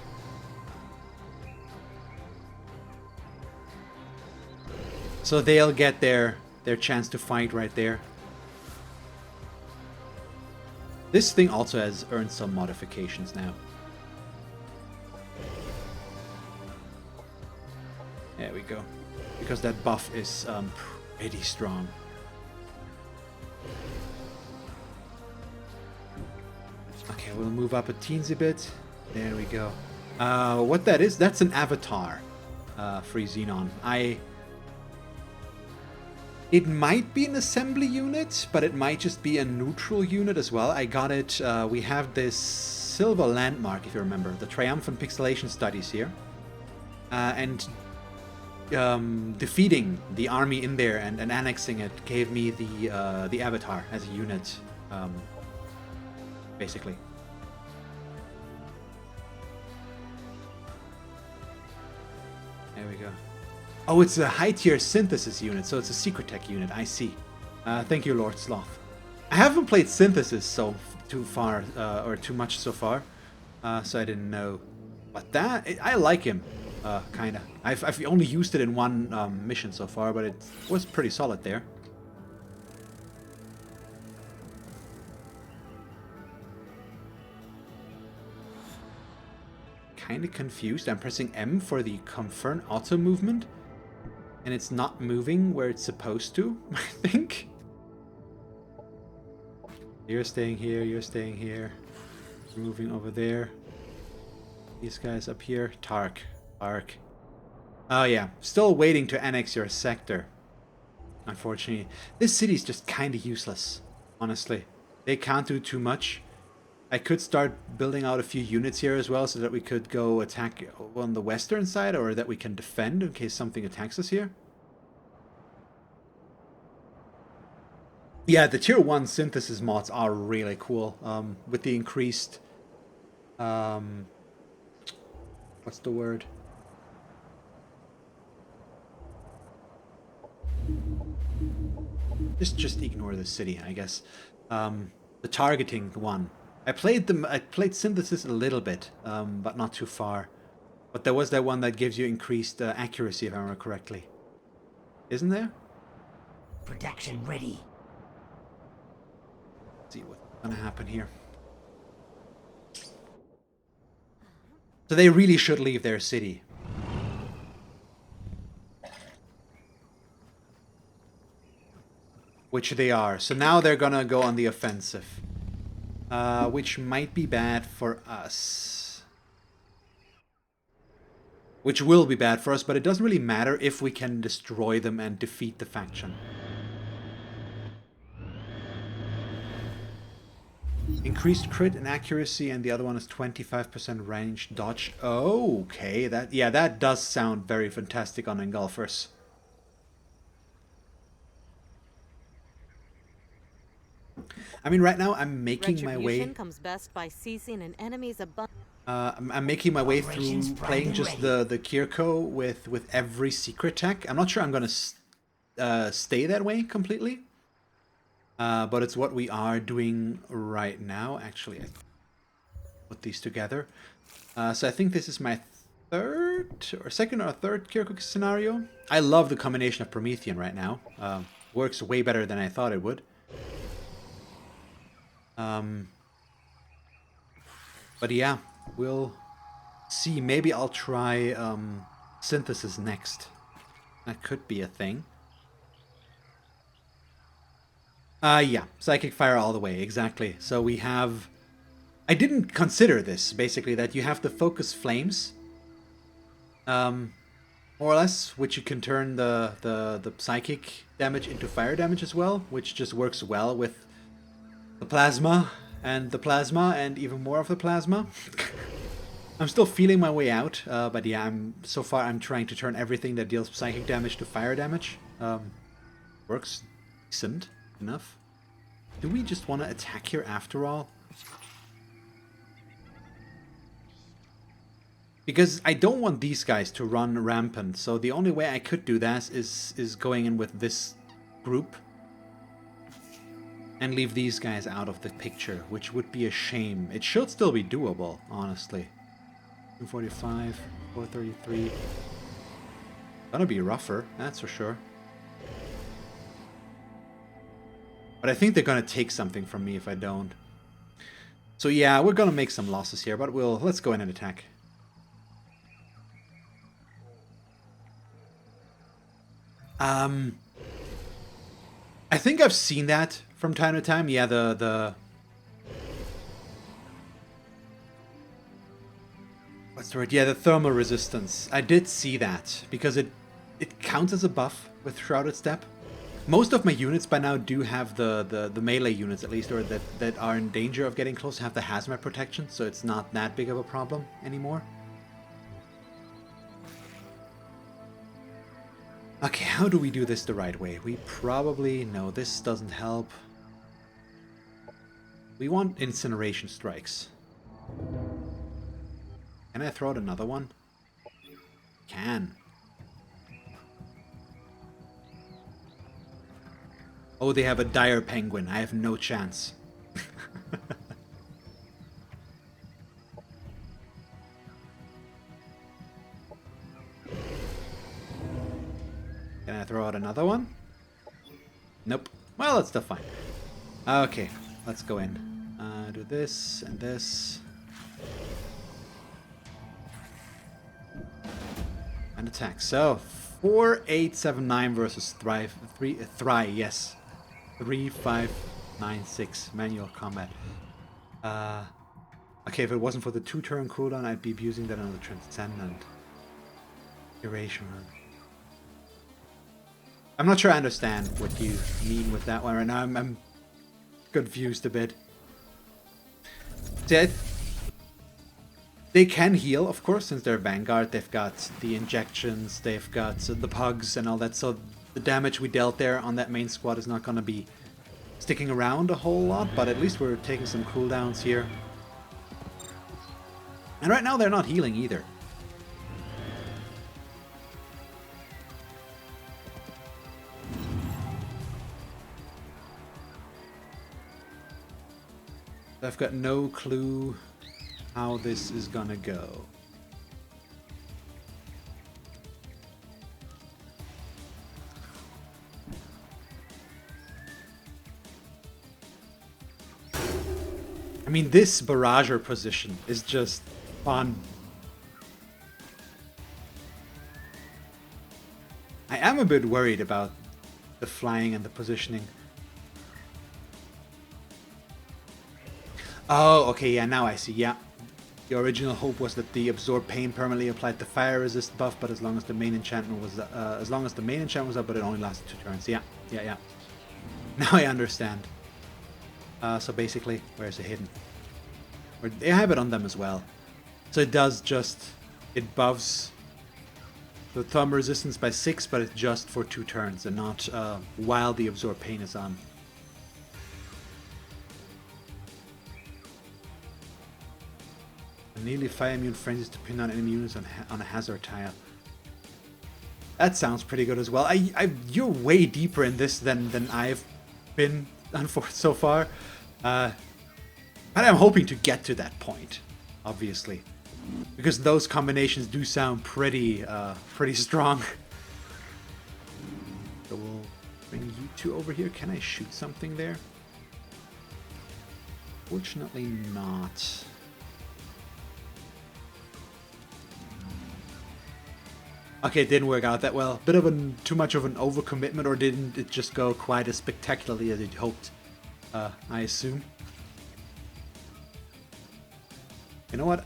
So they'll get their chance to fight right there. This thing also has earned some modifications now. There we go. Because that buff is pretty strong. Okay, we'll move up a teensy bit. There we go. What that is, that's an avatar. Free Xenon. It might be an assembly unit, but it might just be a neutral unit as well. I got it. We have this silver landmark, if you remember, the triumphant pixelation studies here. And defeating the army in there and annexing it gave me the avatar as a unit, basically. There we go. Oh, it's a high-tier synthesis unit, so it's a secret tech unit. I see. Thank you, Lord Sloth. I haven't played synthesis too much so far, so I didn't know. But I like him, kinda. I've only used it in one mission so far, but it was pretty solid there. Kinda confused. I'm pressing M for the confirm auto movement, and it's not moving where it's supposed to, I think. You're staying here, you're staying here. Moving over there. These guys up here. Tark. Oh yeah, still waiting to annex your sector. unfortunately. This city's just kind of useless, honestly. They can't do too much. I could start building out a few units here as well so that we could go attack on the western side, or that we can defend in case something attacks us here. Yeah, the tier 1 synthesis mods are really cool. With the increased... what's the word? Just ignore the city, I guess. The targeting one. I played synthesis a little bit, but not too far. But there was that one that gives you increased accuracy, if I remember correctly. Isn't there? Production ready. Let's see what's gonna happen here. So they really should leave their city. Which they are. So now they're gonna go on the offensive. Which might be bad for us. Which will be bad for us, but it doesn't really matter if we can destroy them and defeat the faction. Increased crit and accuracy, and the other one is 25% range dodge. Oh, okay. That does sound very fantastic on engulfers. I mean, right now I'm making my way. Comes best by seizing an enemy's I'm making my way through playing just the Kir'ko with every secret tech. I'm not sure I'm gonna stay that way completely, but it's what we are doing right now. Actually, I put these together. So I think this is my second or third Kir'ko scenario. I love the combination of Promethean right now. Works way better than I thought it would. But yeah, we'll see. Maybe I'll try synthesis next. That could be a thing. Yeah, psychic fire all the way, exactly. So we have... I didn't consider this, basically, that you have the focus flames. More or less, which you can turn the psychic damage into fire damage as well, which just works well with the plasma and even more of the plasma. I'm still feeling my way out, but yeah, so far I'm trying to turn everything that deals psychic damage to fire damage. Works decent enough. Do we just want to attack here after all? Because I don't want these guys to run rampant, so the only way I could do that is going in with this group and leave these guys out of the picture, which would be a shame. It should still be doable, honestly. 245, 433. Gonna be rougher, that's for sure. But I think they're gonna take something from me if I don't. So yeah, we're gonna make some losses here, but let's go in and attack. I think I've seen that from time to time. Yeah, what's the word? Yeah, the thermal resistance. I did see that because it counts as a buff with Shrouded Step. Most of my units by now do have the melee units, at least, or that are in danger of getting close, have the hazmat protection, so it's not that big of a problem anymore. Okay, how do we do this the right way? We probably... No, this doesn't help. We want incineration strikes. Can I throw out another one? Can. Oh, they have a dire penguin. I have no chance. Can I throw out another one? Nope. Well, that's still fine. Okay, let's go in. Do this and this. And attack. So, 4879 versus Thrive. Yes. 3596. Manual combat. Okay, if it wasn't for the 2-turn cooldown, I'd be using that on the Transcendent. Duration run. I'm not sure I understand what you mean with that one right now. I'm confused a bit. They can heal, of course, since they're Vanguard. They've got the injections, they've got the pugs and all that. So the damage we dealt there on that main squad is not going to be sticking around a whole lot. But at least we're taking some cooldowns here. And right now they're not healing either. I've got no clue how this is gonna go. I mean, this barrager position is just fun. I am a bit worried about the flying and the positioning. Oh, okay, yeah, now I see, yeah. The original hope was that the Absorb Pain permanently applied the fire resist buff, but as long as the main enchantment was up, but it only lasted 2 turns. Yeah. Now I understand. So basically, where's it hidden? Or they have it on them as well. So it does just, it buffs the thumb resistance by 6, but it's just for 2 turns and not while the Absorb Pain is on. Nearly fire immune frenzies to pin down enemy units on a hazard tile. That sounds pretty good as well. You're way deeper in this than I've been so far. But I'm hoping to get to that point, obviously. Because those combinations do sound pretty strong. So we'll bring you two over here. Can I shoot something there? Fortunately not. Okay, it didn't work out that well. Bit of too much of an overcommitment, or didn't it just go quite as spectacularly as it hoped? I assume. You know what?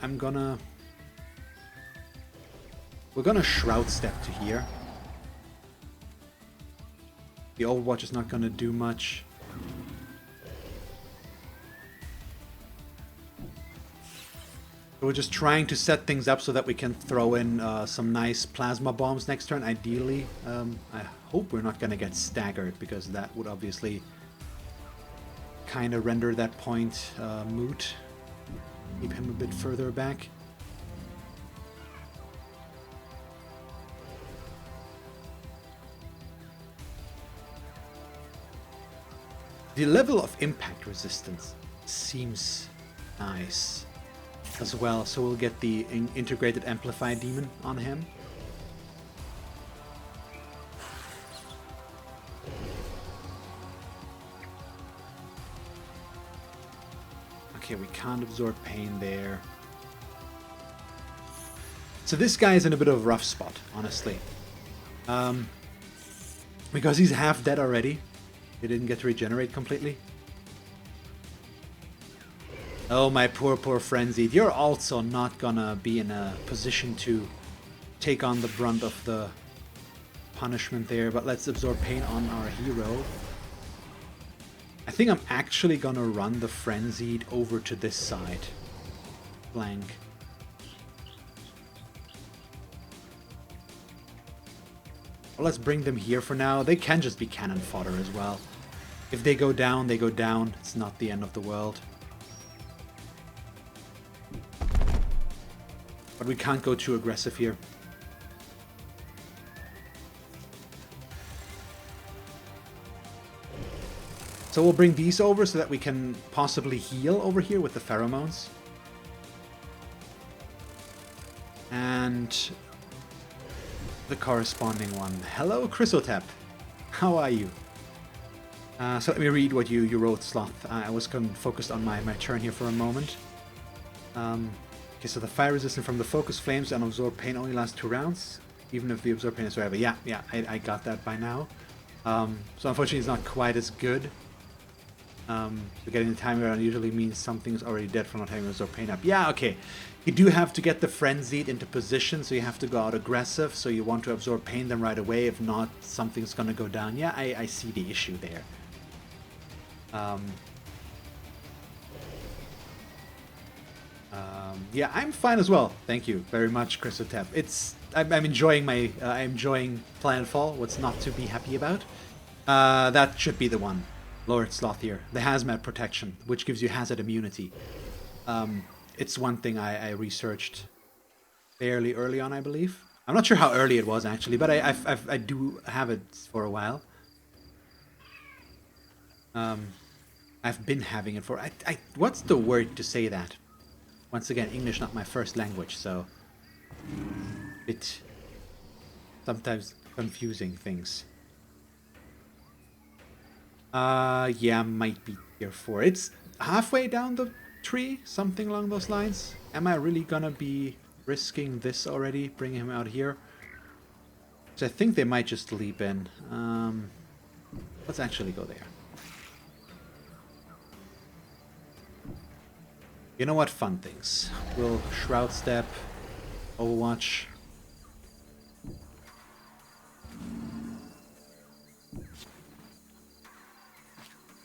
We're gonna Shroud Step to here. The Overwatch is not gonna do much. We're just trying to set things up so that we can throw in some nice plasma bombs next turn, ideally. I hope we're not going to get staggered, because that would obviously kind of render that point moot. Keep him a bit further back. The level of impact resistance seems nice as well, so we'll get the integrated Amplify Demon on him. Okay, we can't absorb pain there. So this guy is in a bit of a rough spot, honestly. Because he's half dead already. He didn't get to regenerate completely. Oh, my poor Frenzied. You're also not gonna be in a position to take on the brunt of the punishment there, but let's absorb pain on our hero. I think I'm actually gonna run the Frenzied over to this side. Blank. Well, let's bring them here for now. They can just be cannon fodder as well. If they go down, they go down. It's not the end of the world. But we can't go too aggressive here. So we'll bring these over so that we can possibly heal over here with the pheromones. And the corresponding one. Hello, Chrysotep. How are you? So let me read what you wrote, Sloth. I was focused on my turn here for a moment. Okay, so the fire resistance from the focus flames and absorb pain only lasts 2 rounds, even if the absorb pain is forever. Yeah, I got that by now. So unfortunately it's not quite as good. Getting the timer on usually means something's already dead from not having absorbed pain up. Yeah, okay. You do have to get the frenzied into position, so you have to go out aggressive, so you want to absorb pain them right away. If not, something's gonna go down. Yeah, I see the issue there. Yeah, I'm fine as well. Thank you very much, Chrisotep. I'm enjoying I'm enjoying Planetfall. What's not to be happy about? That should be the one. Lord Slothier, the hazmat protection, which gives you hazard immunity. It's one thing I researched fairly early on, I believe. I'm not sure how early it was actually, but I do have it for a while. I've been having it for what's the word to say that? Once again, English not my first language, so it sometimes confusing things. Yeah, might be tier 4. It's halfway down the tree, something along those lines. Am I really gonna be risking this already, bringing him out here? So I think they might just leap in. Let's actually go there. You know what? Fun things. We'll Shroud Step, Overwatch.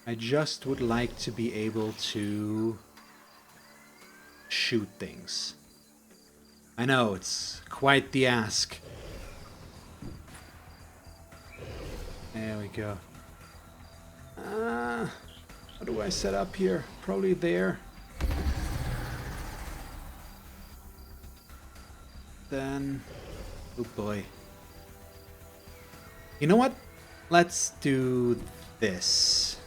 I just would like to be able to shoot things. I know, it's quite the ask. There we go. What do I set up here? Probably there. Then, oh boy. You know what? Let's do this.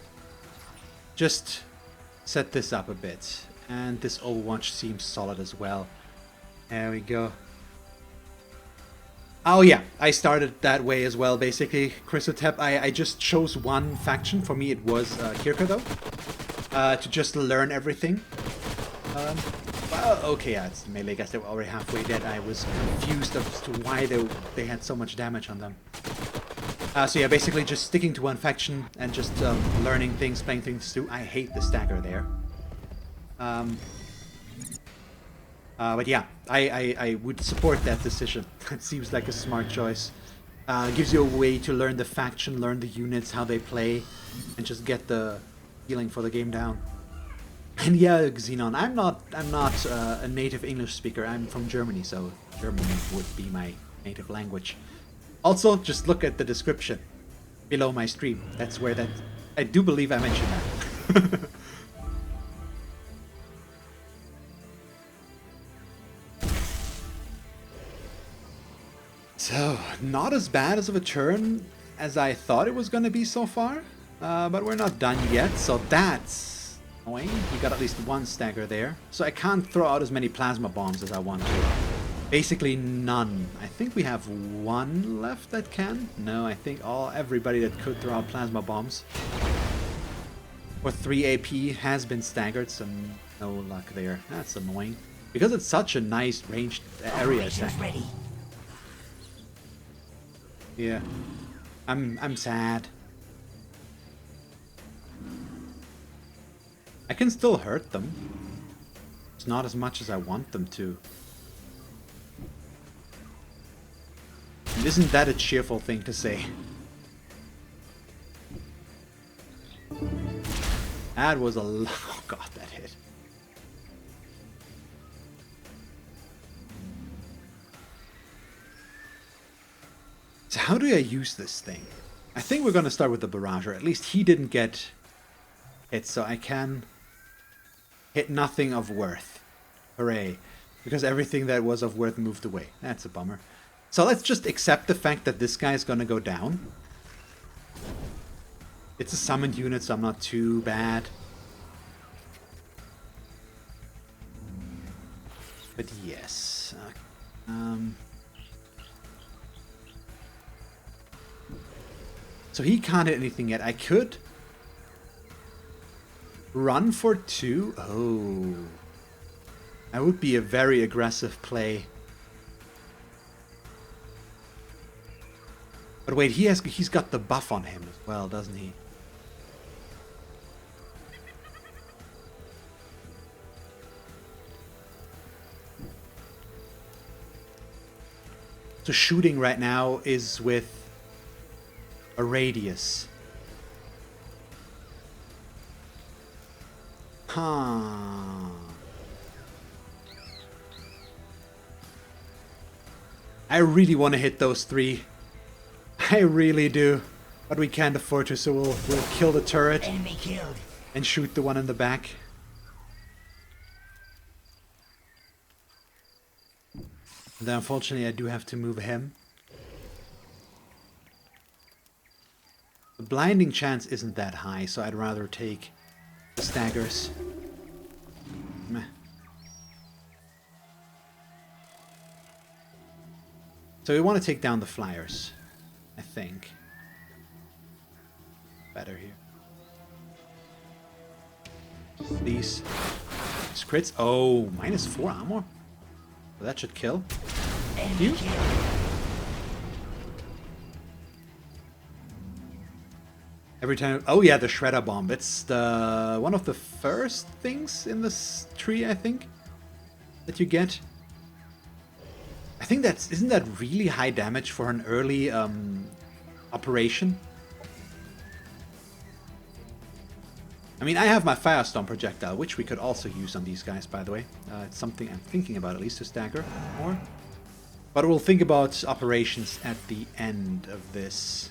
Just set this up a bit. And this Overwatch seems solid as well. There we go. Oh yeah, I started that way as well, basically. Chrisotep, I just chose one faction. For me it was Kir'ko though. To just learn everything. Well, okay, yeah, it's melee. I guess they were already halfway dead. I was confused as to why they had so much damage on them. So yeah, basically just sticking to one faction and just learning things, playing things through. I hate the stagger there. But yeah, I would support that decision. It seems like a smart choice. Gives you a way to learn the faction, learn the units, how they play, and just get the feeling for the game down. And yeah, Xenon, I'm not a native English speaker. I'm from Germany, so German would be my native language. Also, just look at the description below my stream. That's where that... I do believe I mentioned that. So, not as bad as of a turn as I thought it was going to be so far. But we're not done yet, so that's annoying. You got at least one stagger there. So I can't throw out as many plasma bombs as I want to. Basically none. I think we have one left that can. No, I think everybody that could throw out plasma bombs for 3 AP has been staggered, so no luck there. That's annoying. Because it's such a nice ranged area attack. Ready. Yeah. I'm sad. I can still hurt them. It's not as much as I want them to. And isn't that a cheerful thing to say? That was a lot. Oh god, that hit. So how do I use this thing? I think we're going to start with the barrage, or at least he didn't get hit, so I can hit nothing of worth. Hooray. Because everything that was of worth moved away. That's a bummer. So let's just accept the fact that this guy is going to go down. It's a summoned unit, so I'm not too bad. But yes. So he can't hit anything yet. I could run for 2. Oh. That would be a very aggressive play. But wait, he's got the buff on him as well, doesn't he? So shooting right now is with a radius. Huh. I really want to hit those 3. I really do. But we can't afford to, so we'll kill the turret. Enemy killed. And shoot the one in the back. And then unfortunately I do have to move him. The blinding chance isn't that high, so I'd rather take the staggers. Meh. So we want to take down the flyers, I think. Better here. These crits. Oh, -4 armor. Well, that should kill. You? Every time. Oh yeah, the shredder bomb. It's the one of the first things in this tree, I think, that you get. I think isn't that really high damage for an early operation? I mean, I have my Firestorm projectile, which we could also use on these guys, by the way. It's something I'm thinking about, at least to stagger more. But we'll think about operations at the end of this.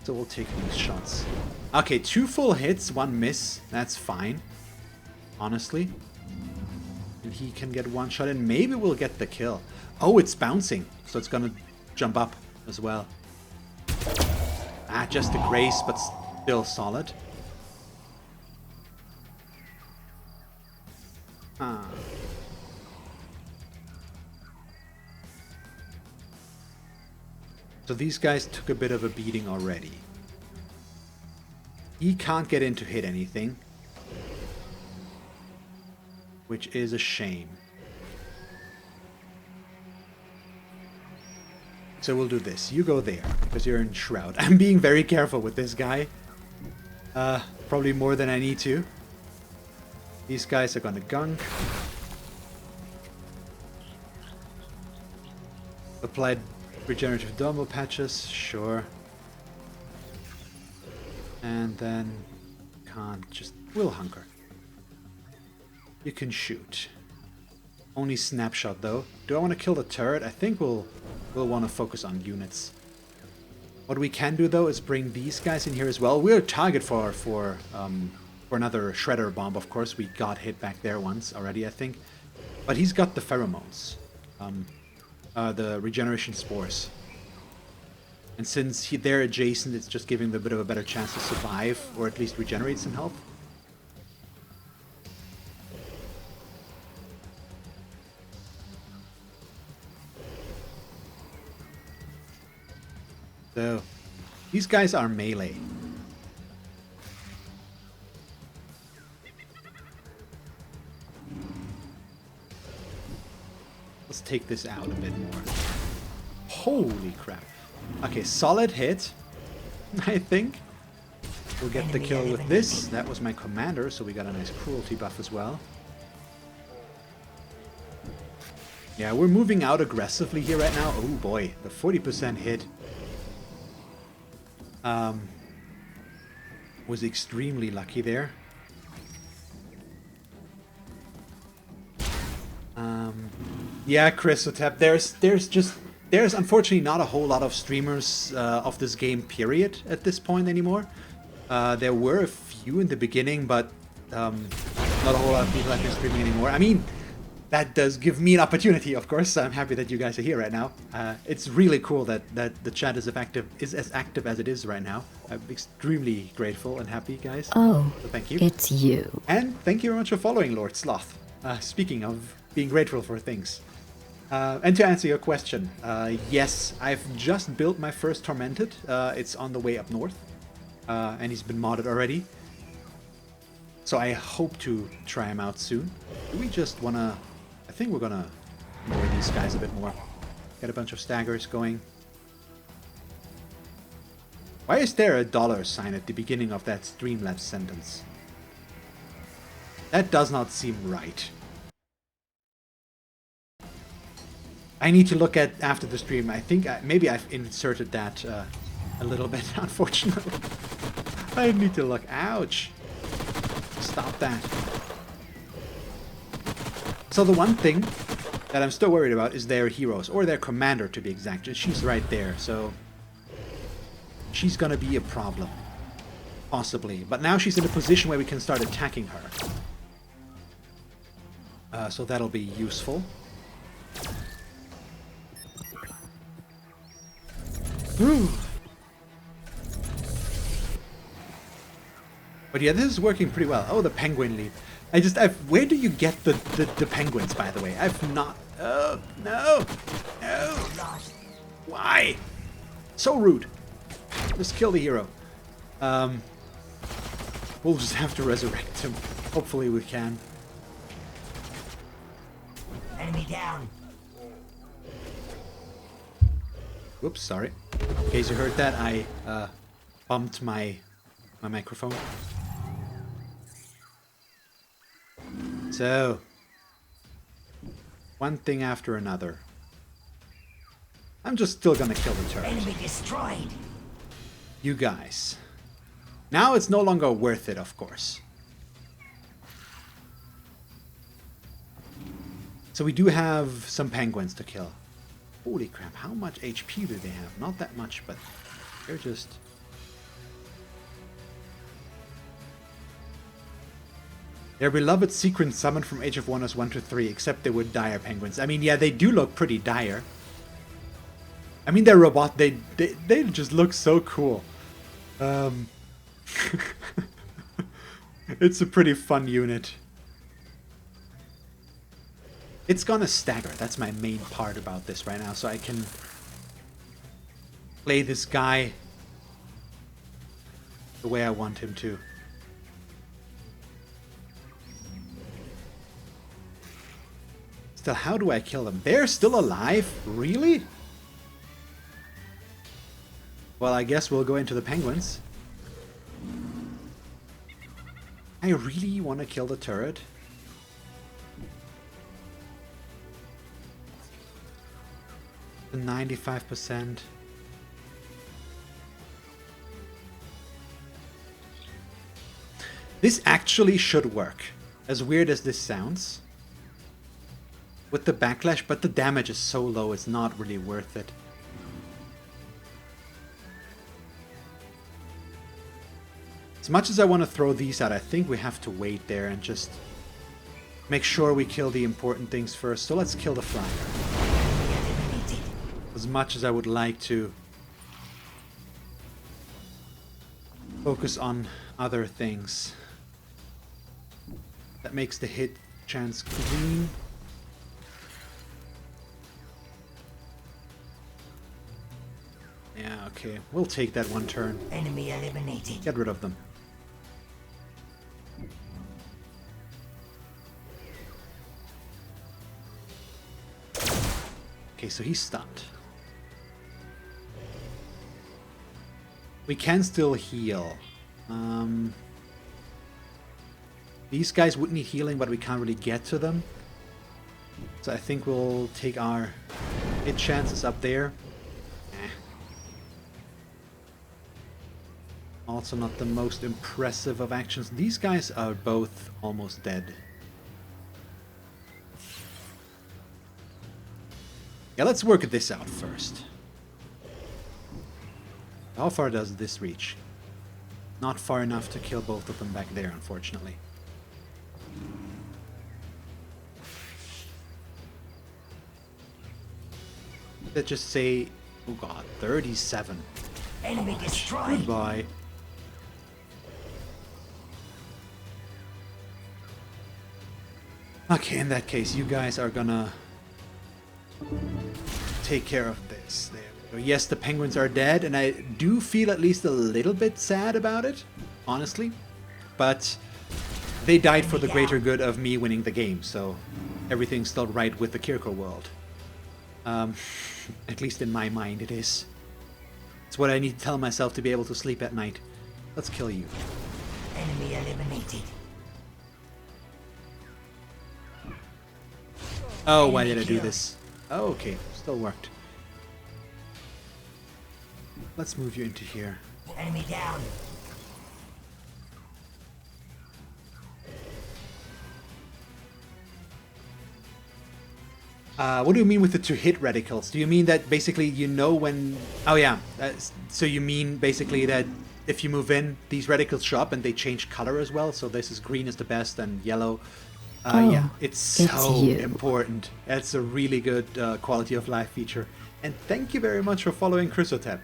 So we'll take these shots. Okay, 2 full hits, 1 miss. That's fine, honestly. And he can get 1 shot in. Maybe we'll get the kill. Oh, it's bouncing, so it's gonna jump up as well. Ah, just a grace, but still solid. Ah. So these guys took a bit of a beating already. He can't get in to hit anything, which is a shame. So we'll do this. You go there, because you're in Shroud. I'm being very careful with this guy. Probably more than I need to. These guys are gonna gunk. Applied regenerative dermal patches, sure. And then can't just... We'll hunker. You can shoot. Only snapshot though. Do I want to kill the turret? I think we'll want to focus on units. What we can do though is bring these guys in here as well. We're a target for another shredder bomb, of course. We got hit back there once already, I think. But he's got the pheromones. The regeneration spores. And since they're adjacent, it's just giving them a bit of a better chance to survive, or at least regenerate some health. So, these guys are melee. Let's take this out a bit more. Holy crap. Okay, solid hit, I think. We'll get the kill with this. That was my commander, so we got a nice cruelty buff as well. Yeah, we're moving out aggressively here right now. Oh boy, the 40% hit was extremely lucky there. Yeah, Chrysotep, there's unfortunately not a whole lot of streamers of this game, period, at this point anymore. There were a few in the beginning, but not a whole lot of people have been streaming anymore. I mean, that does give me an opportunity, of course. I'm happy that you guys are here right now. It's really cool that the chat is as active as it is right now. I'm extremely grateful and happy, guys. Oh, so thank you. It's you. And thank you very much for following, Lord Sloth. Speaking of being grateful for things. And to answer your question, yes, I've just built my first Tormented. It's on the way up north. And he's been modded already. So I hope to try him out soon. Do we just want to... I think we're going to annoy these guys a bit more. Get a bunch of staggers going. Why is there a $sign at the beginning of that Streamlabs sentence? That does not seem right. I need to look at after the stream. I think maybe I've inserted that a little bit, unfortunately. I need to look. Ouch. Stop that. So the one thing that I'm still worried about is their heroes, or their commander to be exact. She's right there, so she's gonna be a problem. Possibly. But now she's in a position where we can start attacking her. So that'll be useful. Whew. But yeah, this is working pretty well. Oh, the penguin leap. Where do you get the penguins, by the way? I've not... Oh, no! No! Why? So rude. Just kill the hero. We'll just have to resurrect him. Hopefully we can. Enemy down. Whoops, sorry. In case you heard that, I bumped my microphone. So, one thing after another. I'm just still gonna kill the turret. Enemy destroyed. You guys. Now it's no longer worth it, of course. So we do have some penguins to kill. Holy crap, how much HP do they have? Not that much, but they're just... Their beloved sequence summoned from Age of Wonders 1 to 3, except they were dire penguins. I mean, yeah, they do look pretty dire. I mean, they're robot. They just look so cool. It's a pretty fun unit. It's gonna stagger. That's my main part about this right now, so I can play this guy the way I want him to. Still, how do I kill them? They're still alive? Really? Well, I guess we'll go into the penguins. I really want to kill the turret. The 95%. This actually should work. As weird as this sounds. With the backlash, but the damage is so low, it's not really worth it. As much as I want to throw these out, I think we have to wait there and just make sure we kill the important things first. So let's kill the flyer. As much as I would like to focus on other things. That makes the hit chance green. Yeah, okay. We'll take that one turn. Enemy eliminated. Get rid of them. Okay, so he's stunned. We can still heal. These guys would need healing, but we can't really get to them. So I think we'll take our hit chances up there. Also not the most impressive of actions. These guys are both almost dead. Yeah, let's work this out first. How far does this reach? Not far enough to kill both of them back there, unfortunately. Let's just say, oh god, 37. Enemy destroyed. Goodbye. Okay, in that case, you guys are gonna take care of this. There we go. Yes, the penguins are dead, and I do feel at least a little bit sad about it, honestly. But they died for the greater good of me winning the game, so everything's still right with the Kir'ko world. At least in my mind it is. It's what I need to tell myself to be able to sleep at night. Let's kill you. Enemy eliminated. Oh, why did I do this? Oh, okay, still worked. Let's move you into here. Enemy down. What do you mean with the to-hit reticles? Do you mean that basically you know when... Oh yeah, so you mean basically that if you move in, these reticles show up and they change color as well? So this is green is the best and yellow. Yeah, it's so important. That's a really good quality of life feature. And thank you very much for following Chrysotep.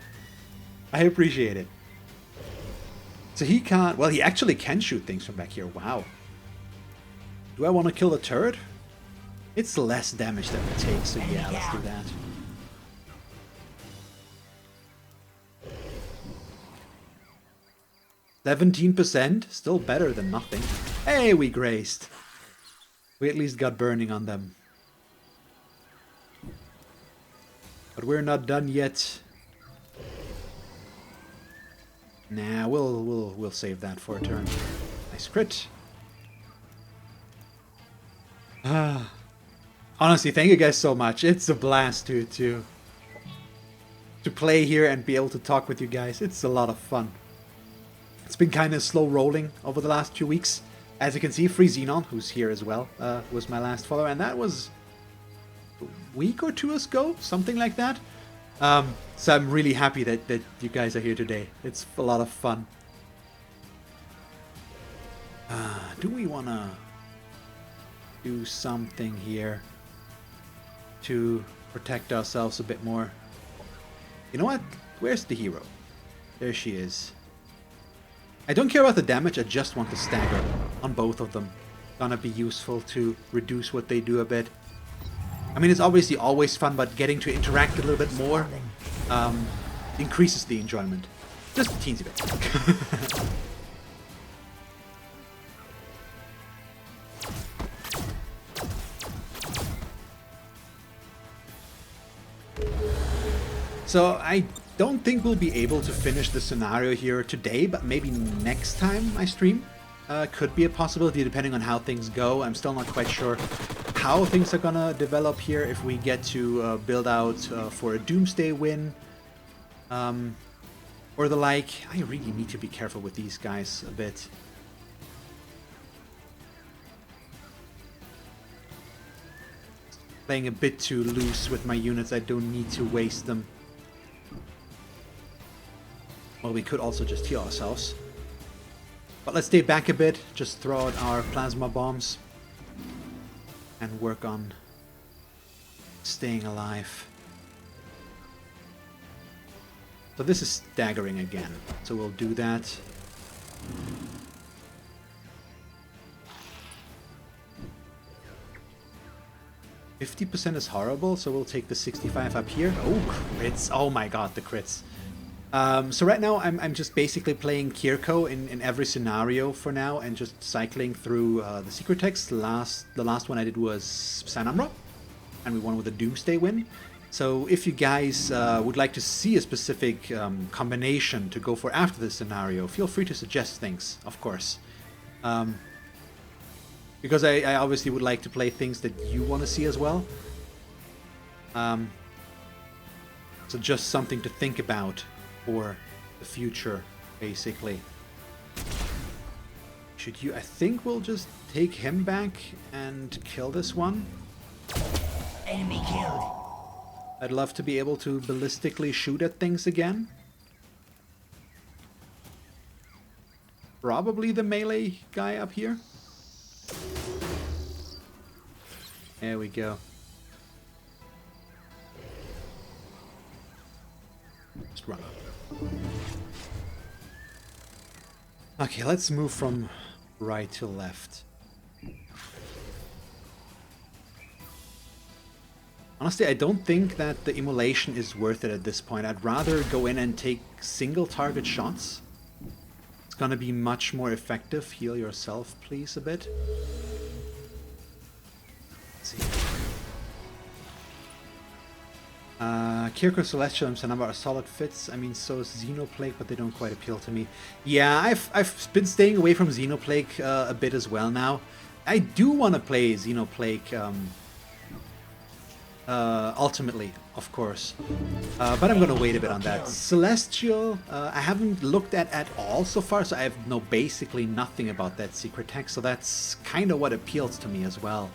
I appreciate it. So he can't... Well, he actually can shoot things from back here. Wow. Do I want to kill the turret? It's less damage that we take, so yeah, let's do that. %, still better than nothing. Hey, we grazed. We at least got burning on them. But we're not done yet. Nah, we'll save that for a turn. Nice crit. Honestly, thank you guys so much. It's a blast to play here and be able to talk with you guys. It's a lot of fun. It's been kind of slow rolling over the last 2 weeks. As you can see, Free Xenon, who's here as well, was my last follower, and that was a week or two ago, something like that. So I'm really happy that you guys are here today. It's a lot of fun. Do we want to do something here to protect ourselves a bit more? You know what? Where's the hero? There she is. I don't care about the damage, I just want to stagger on both of them. Gonna be useful to reduce what they do a bit. I mean, it's obviously always fun, but getting to interact a little bit more increases the enjoyment. Just a teensy bit. So I don't think we'll be able to finish the scenario here today, but maybe next time I stream. Could be a possibility depending on how things go. I'm still not quite sure how things are gonna develop here, if we get to build out for a doomsday win or the like. I really need to be careful with these guys a bit. Playing a bit too loose with my units, I don't need to waste them. Well, we could also just heal ourselves. But let's stay back a bit, just throw out our plasma bombs and work on staying alive. So this is staggering again, so we'll do that. %50 is horrible, so we'll take the 65 up here. Oh, crits. Oh my god, the crits. So right now I'm just basically playing Kir'ko in every scenario for now and just cycling through the secret text. The last one I did was San Amra, and we won with a Doomsday win. So if you guys would like to see a specific combination to go for after this scenario, feel free to suggest things, of course. Because I obviously would like to play things that you want to see as well. So just something to think about for the future, basically. Should you... I think we'll just take him back and kill this one. Enemy killed. I'd love to be able to ballistically shoot at things again. Probably the melee guy up here. There we go. Just run up. Okay, let's move from right to left. Honestly, I don't think that the immolation is worth it at this point. I'd rather go in and take single target shots. It's gonna be much more effective. Heal yourself, please, a bit. Let's see. Kir'ko, Celestial, and Sanamba are solid fits. I mean, so is Xenoplague, but they don't quite appeal to me. Yeah, I've been staying away from Xenoplague a bit as well now. I do want to play Xenoplague ultimately, of course. But I'm gonna wait a bit on that. Celestial, I haven't looked at all so far, so I know basically nothing about that secret tech, so that's kind of what appeals to me as well.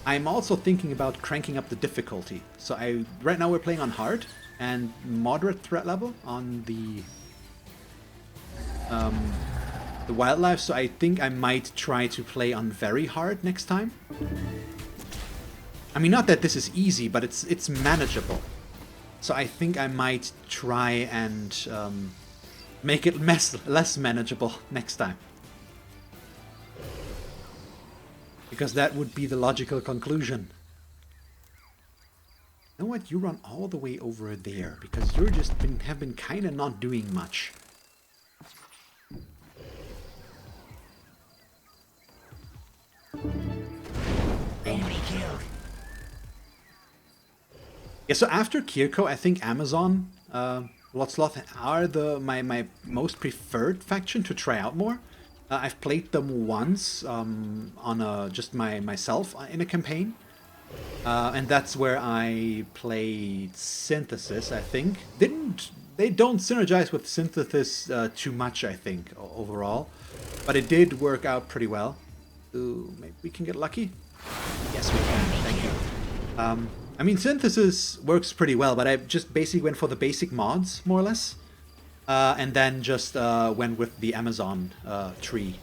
I'm also thinking about cranking up the difficulty. So right now we're playing on hard and moderate threat level on the wildlife, so I think I might try to play on very hard next time. I mean, not that this is easy, but it's manageable. So I think I might try and make it less manageable next time. Because that would be the logical conclusion. You know what? You run all the way over there, because you're just have been kind of not doing much. Enemy killed. Yeah, so after Kir'ko, I think Amazon, Lotsloth are my most preferred faction to try out more. I've played them once on just myself in a campaign, and that's where I played Synthesis. I think they don't synergize with Synthesis too much, I think, overall, but it did work out pretty well. Ooh, maybe we can get lucky. Yes, we can. Thank you. I mean, Synthesis works pretty well, but I just basically went for the basic mods, more or less. And then just went with the Amazon tree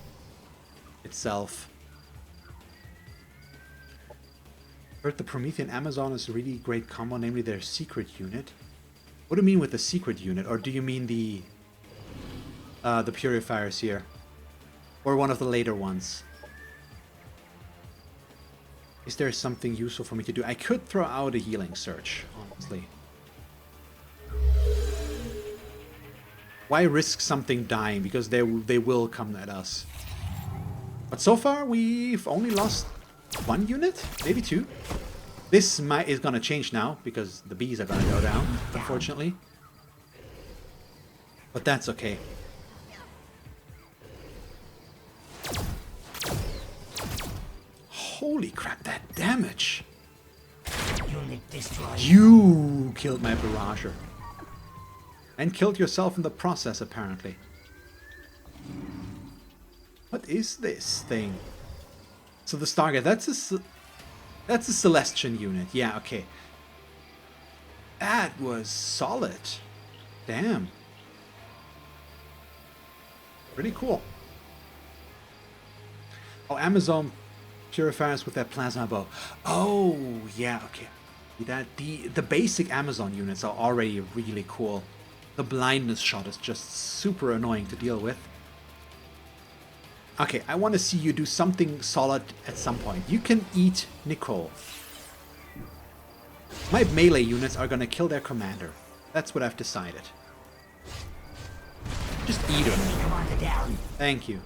itself. Heard the Promethean Amazon is a really great combo, namely their secret unit. What do you mean with the secret unit? Or do you mean the purifiers here? Or one of the later ones? Is there something useful for me to do? I could throw out a healing search, honestly. Why risk something dying? Because they will come at us. But so far, we've only lost one unit? Maybe two? This is gonna change now, because the bees are gonna go down, unfortunately. But that's okay. Holy crap, that damage! Unit destroyed. You killed my barrager. And killed yourself in the process, apparently. What is this thing? So the Stargate, that's a Celestian unit. Yeah, okay. That was solid. Damn. Pretty cool. Oh, Amazon purifiers with that plasma bow. Oh, yeah, okay. The basic Amazon units are already really cool. The blindness shot is just super annoying to deal with. Okay, I want to see you do something solid at some point. You can eat Nicole. My melee units are gonna kill their commander. That's what I've decided. Just eat her. Commander down. Thank you.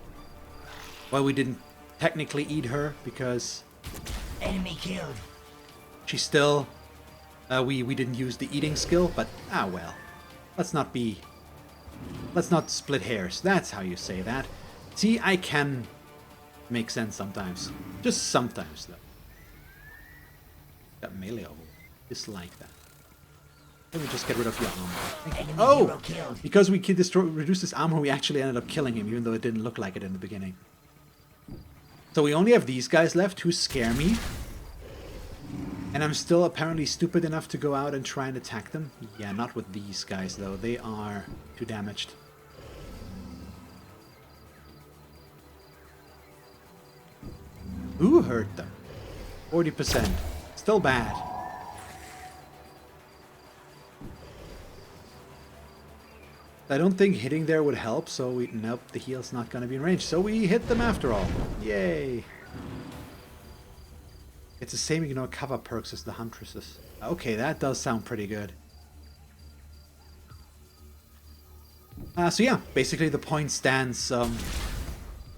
Well, we didn't technically eat her because Enemy killed. she's still... we didn't use the eating skill, but well. Let's not split hairs. That's how you say that. See, I can make sense sometimes. Just sometimes, though. That melee over. Dislike that. Let me just get rid of your armor. Thank you. Enemy Oh! hero killed. Because we reduced his armor, we actually ended up killing him, even though it didn't look like it in the beginning. So we only have these guys left who scare me. And I'm still apparently stupid enough to go out and try and attack them. Yeah, not with these guys, though. They are too damaged. Who hurt them? 40%. Still bad. I don't think hitting there would help, so nope, the heal's not going to be in range. So we hit them after all. Yay! It's the same ignore cover perks as the Huntresses. Okay, that does sound pretty good. So yeah, basically the point stands.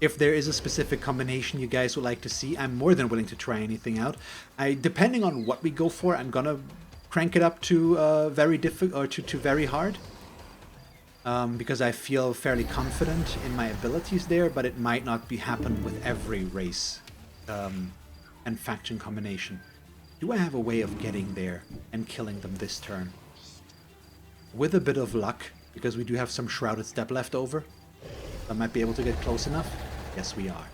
If there is a specific combination you guys would like to see, I'm more than willing to try anything out. Depending on what we go for, I'm gonna crank it up to very difficult or to very hard. Because I feel fairly confident in my abilities there, but it might not happen with every race and faction combination. Do I have a way of getting there and killing them this turn? With a bit of luck, because we do have some Shrouded Step left over. I might be able to get close enough. Yes, we are.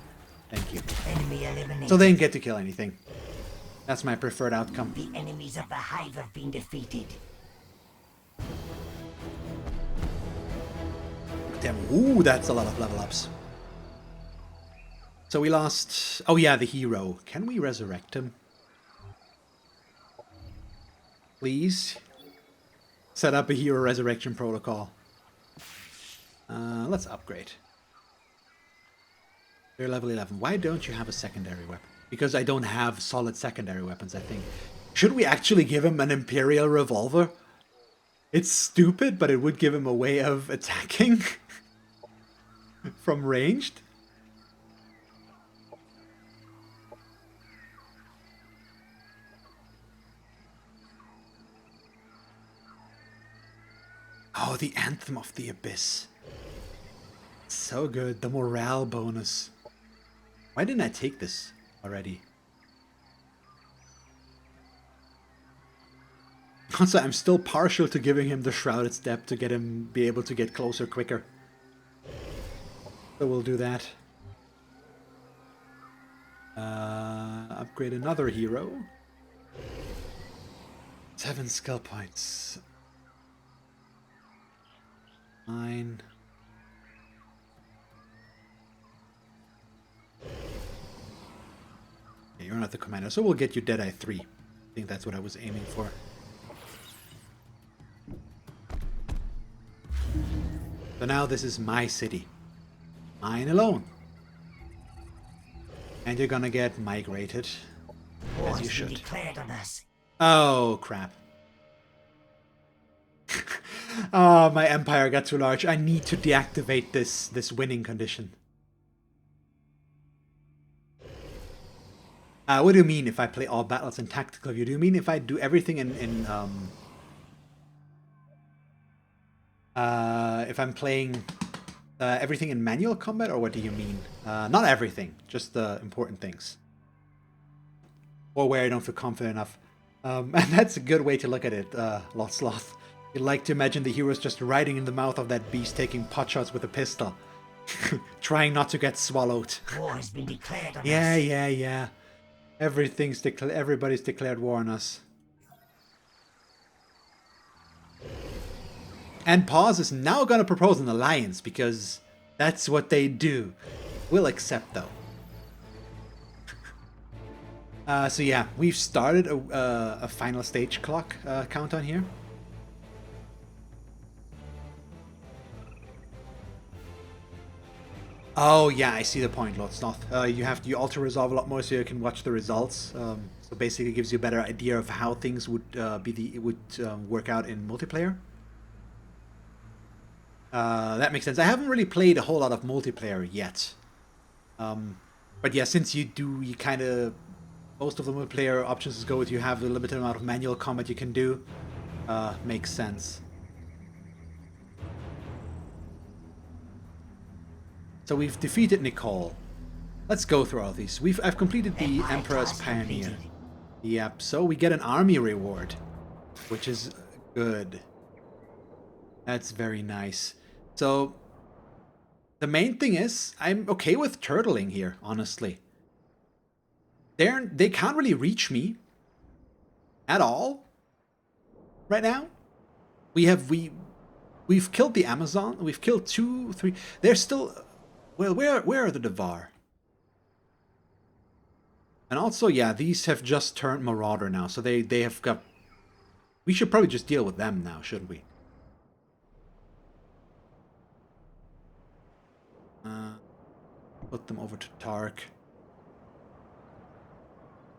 Thank you. Enemy eliminated. So they didn't get to kill anything. That's my preferred outcome. The enemies of the hive have been defeated. Damn, ooh, that's a lot of level ups. So we lost... Oh yeah, the hero. Can we resurrect him? Please? Set up a hero resurrection protocol. Let's upgrade. You're level 11. Why don't you have a secondary weapon? Because I don't have solid secondary weapons, I think. Should we actually give him an Imperial Revolver? It's stupid, but it would give him a way of attacking from ranged. Oh, the Anthem of the Abyss. So good. The morale bonus. Why didn't I take this already? Also, I'm still partial to giving him the Shrouded Step to get him be able to get closer quicker. So we'll do that. Upgrade another hero. 7 skill points. 9. Yeah, you're not the commander, so we'll get you Deadeye 3. I think that's what I was aiming for. So now this is my city. Mine alone. And you're gonna get migrated. War As you has been should. declared on us. Oh, crap. Oh, my empire got too large. I need to deactivate this winning condition. What do you mean if I play all battles in tactical view? Do you mean if I do everything if I'm playing everything in manual combat, or what do you mean? Not everything, just the important things. Or where I don't feel confident enough. And that's a good way to look at it, Sloth. You'd like to imagine the heroes just riding in the mouth of that beast, taking potshots with a pistol. Trying not to get swallowed. War has been declared on us. Yeah. Everybody's declared war on us. And Pause is now gonna propose an alliance, because that's what they do. We'll accept, though. So yeah, we've started a final stage clock countdown here. Oh yeah, I see the point, Lord Sloth. You alter resolve a lot more so you can watch the results. So basically, it gives you a better idea of how things would work out in multiplayer. That makes sense. I haven't really played a whole lot of multiplayer yet. But yeah, since you kind of... Most of the multiplayer options go with you have a limited amount of manual combat you can do. Makes sense. So we've defeated Nicole. Let's go through all these. I've completed the Emperor's Pioneer. Yep, so we get an army reward, which is good. That's very nice. So the main thing is, I'm okay with turtling here, honestly. They can't really reach me at all right now. We've killed the Amazon. We've killed 2, 3. They're still... Well, where are the Devar? And also, yeah, these have just turned Marauder now, so they have got... We should probably just deal with them now, shouldn't we? Put them over to Tark.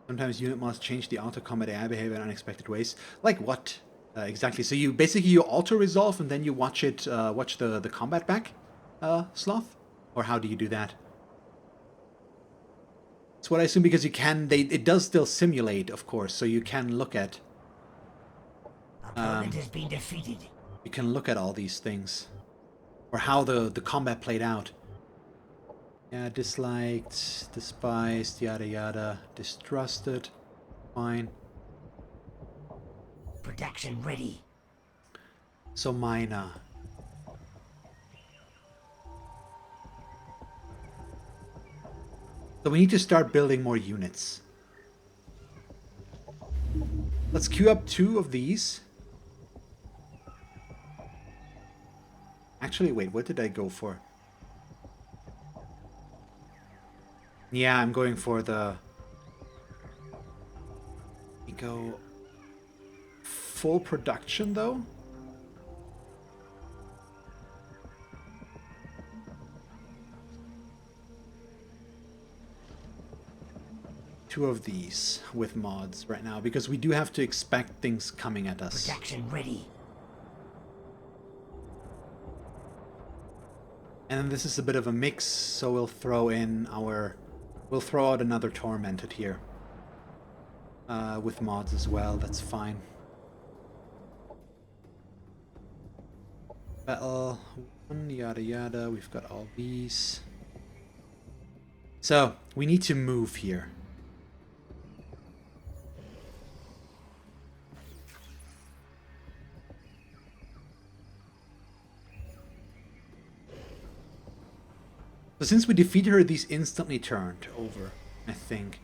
Sometimes unit mods change the auto-combat AI behavior in unexpected ways. Like what? Exactly. So you auto-resolve and then you watch the combat back, Sloth? Or how do you do that? That's what I assume, because you can... It does still simulate, of course, so you can look at... Opponent has been defeated. You can look at all these things. Or how the combat played out. Yeah, disliked, despised, yada yada, distrusted. Fine. Protection ready. So minor. So we need to start building more units. Let's queue up 2 of these. Actually, wait, what did I go for? Yeah, I'm going for the... We go... Full production, though? Two of these with mods right now, because we do have to expect things coming at us. Protection ready. And then this is a bit of a mix, so we'll throw in our... We'll throw out another Tormented here. With mods as well, that's fine. Battle 1, yada yada, we've got all these. So, we need to move here. So since we defeated her, these instantly turned over, I think.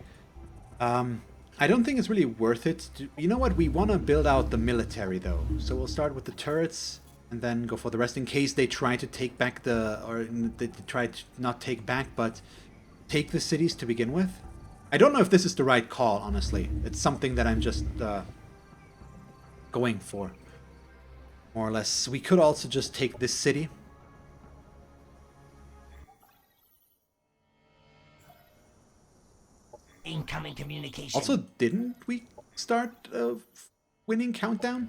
I don't think it's really worth it. You know what? We want to build out the military, though. So we'll start with the turrets and then go for the rest in case they try to take back the... Or they try to not take back, but take the cities to begin with. I don't know if this is the right call, honestly. It's something that I'm just going for, more or less. We could also just take this city. Incoming communication. Also, didn't we start a winning countdown?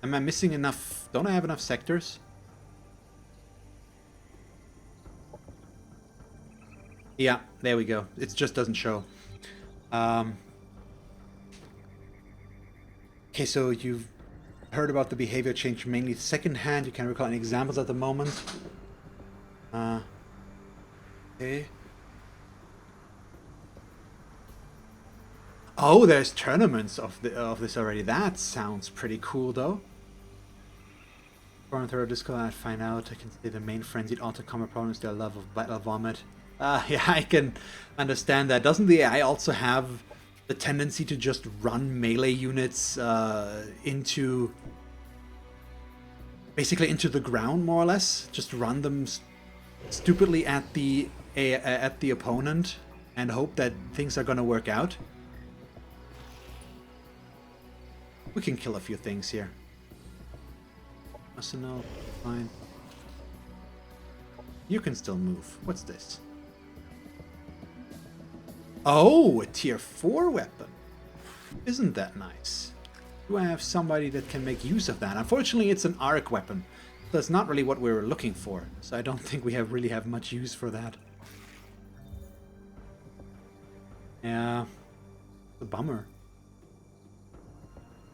Am I missing enough? Don't I have enough sectors? Yeah, there we go. It just doesn't show. Okay, so you've heard about the behavior change mainly secondhand. You can't recall any examples at the moment. Okay. Oh, there's tournaments of this already. That sounds pretty cool, though. For a thorough Discord, I find out I can say the main frenzied auto-combat problem is their love of battle vomit. Yeah, I can understand that. Doesn't the AI also have the tendency to just run melee units into... basically into the ground, more or less? Just run them stupidly at the opponent and hope that things are gonna work out. We can kill a few things here. Arsenal, fine. You can still move. What's this? Oh, a tier 4 weapon. Isn't that nice? Do I have somebody that can make use of that? Unfortunately, it's an arc weapon. That's not really what we were looking for, so I don't think we really have much use for that. Yeah, it's a bummer.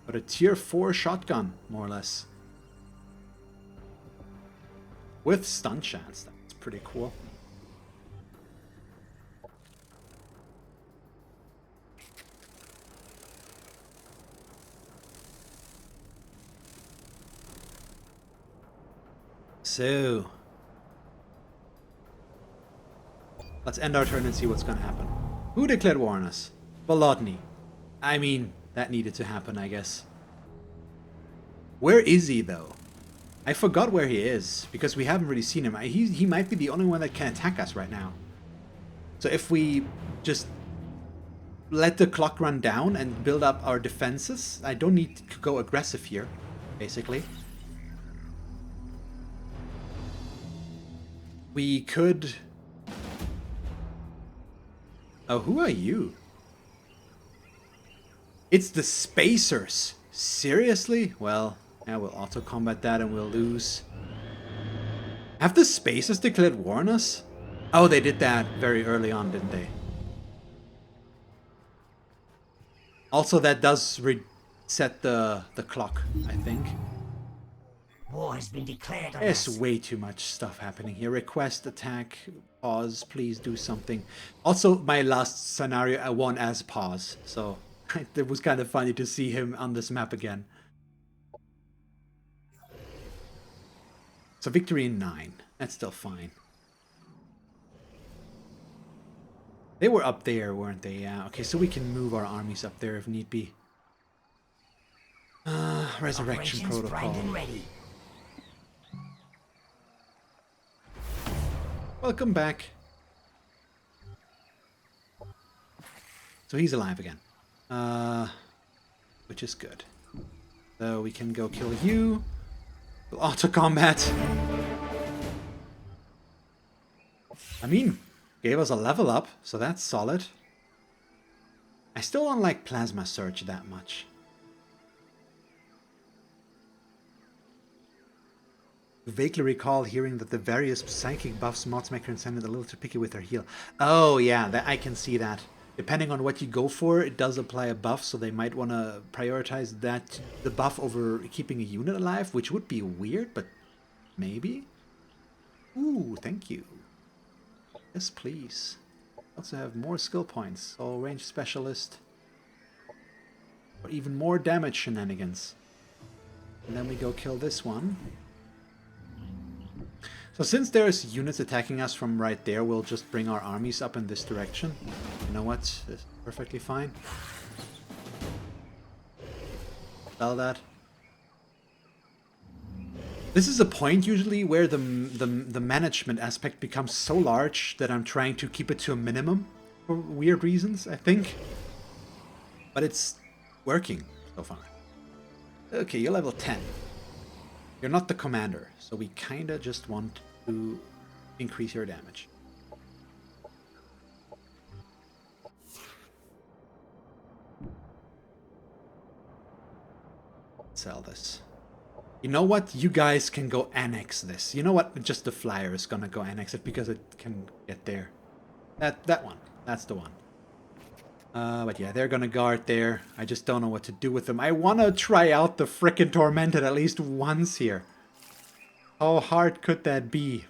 But a tier 4 shotgun, more or less. With stun chance, that's pretty cool. So, let's end our turn and see what's gonna happen. Who declared war on us? Bolotny. I mean, that needed to happen, I guess. Where is he, though? I forgot where he is, because we haven't really seen him. He might be the only one that can attack us right now. So if we just let the clock run down and build up our defenses, I don't need to go aggressive here, basically. We could... Oh, who are you? It's the Spacers. Seriously? Well, yeah, we'll auto-combat that and we'll lose. Have the Spacers declared war on us? Oh, they did that very early on, didn't they? Also, that does reset the clock, I think. War has been declared on There's us. way too much stuff happening here. Request, attack, pause, please do something. Also, my last scenario, I won as pause, so it was kind of funny to see him on this map again. So victory in 9. That's still fine. They were up there, weren't they? Yeah. Okay, so we can move our armies up there if need be. Resurrection Operations protocol. primed and ready. Welcome back. So he's alive again. Which is good. So we can go kill you. Auto combat. I mean, gave us a level up, so that's solid. I still don't like Plasma Surge that much. Vaguely recall hearing that the various psychic buffs mods make her intended a little too picky with her heal. Oh yeah, that I can see that. Depending on what you go for, it does apply a buff, so they might want to prioritize that the buff over keeping a unit alive, which would be weird, but maybe. Ooh, thank you. Yes, please. Also have more skill points. So range specialist. Or even more damage shenanigans. And then we go kill this one. So since there's units attacking us from right there, we'll just bring our armies up in this direction. You know what? It's perfectly fine. Spell that. This is a point usually where the management aspect becomes so large that I'm trying to keep it to a minimum for weird reasons, I think. But it's working so far. Okay, you're level 10. You're not the commander, so we kinda just want to increase your damage. Sell this. You know what? You guys can go annex this. You know what? Just the flyer is gonna go annex it because it can get there. That one. That's the one. But yeah, they're gonna guard there. I just don't know what to do with them. I wanna try out the frickin' Tormented at least once here. How hard could that be?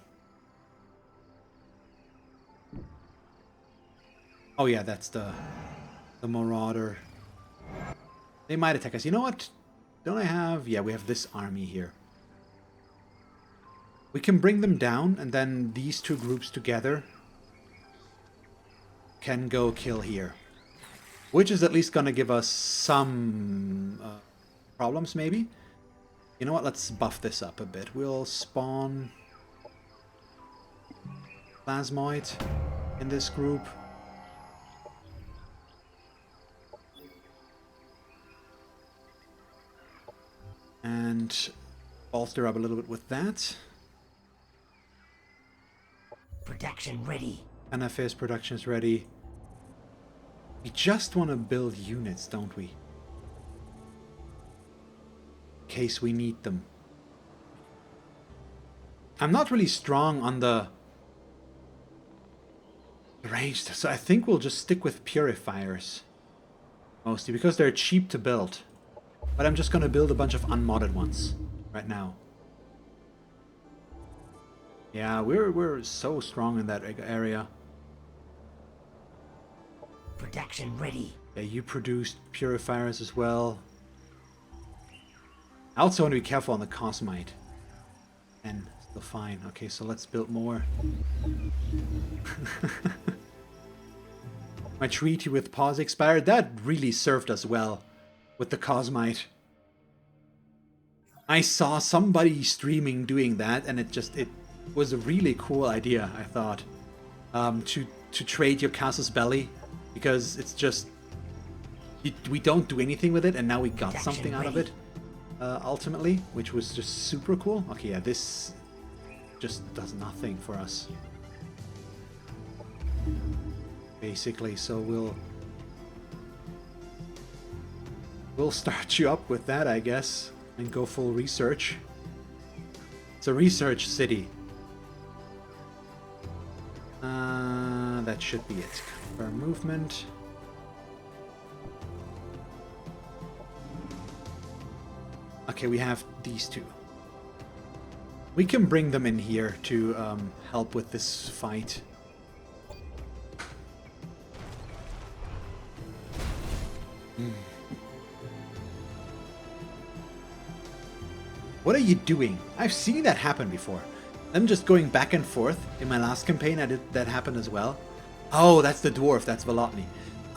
Oh yeah, that's the Marauder. They might attack us. You know what? Don't I have... Yeah, we have this army here. We can bring them down, and then these two groups together can go kill here. Which is at least gonna give us some problems, maybe. You know what? Let's buff this up a bit. We'll spawn Plasmoid in this group. And bolster up a little bit with that. Production ready. NFS production is ready. We just want to build units, don't we? In case we need them. I'm not really strong on the range, so I think we'll just stick with purifiers. Mostly because they're cheap to build. But I'm just going to build a bunch of unmodded ones right now. Yeah, we're so strong in that area. Production ready. Yeah, you produced purifiers as well. I also want to be careful on the Cosmite. And still fine. Okay, so let's build more. My treaty with Pause expired. That really served us well with the Cosmite. I saw somebody streaming doing that, and it was a really cool idea, I thought. To trade your Casus Belli, because it's just... we don't do anything with it, and now we got something out of it, ultimately, which was just super cool. Okay, yeah, this just does nothing for us. Basically, so we'll start you up with that, I guess, and go full research. It's a research city. That should be it. Confirm movement. Okay, we have these two. We can bring them in here to help with this fight. What are you doing? I've seen that happen before. I'm just going back and forth. In my last campaign, I did that happen as well. Oh, that's the dwarf. That's Volotny.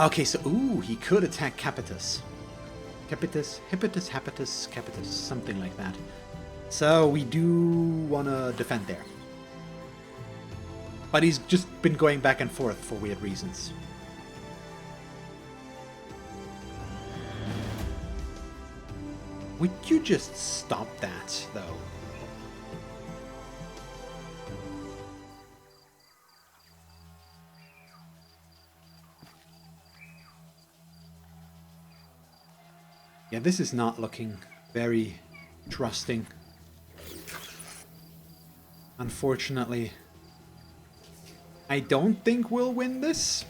Okay, so ooh, he could attack Capitus. Capitus, Hippitus, Hapitus, Capitus, something like that. So we do want to defend there. But he's just been going back and forth for weird reasons. Would you just stop that, though? Yeah, this is not looking very trusting. Unfortunately. I don't think we'll win this,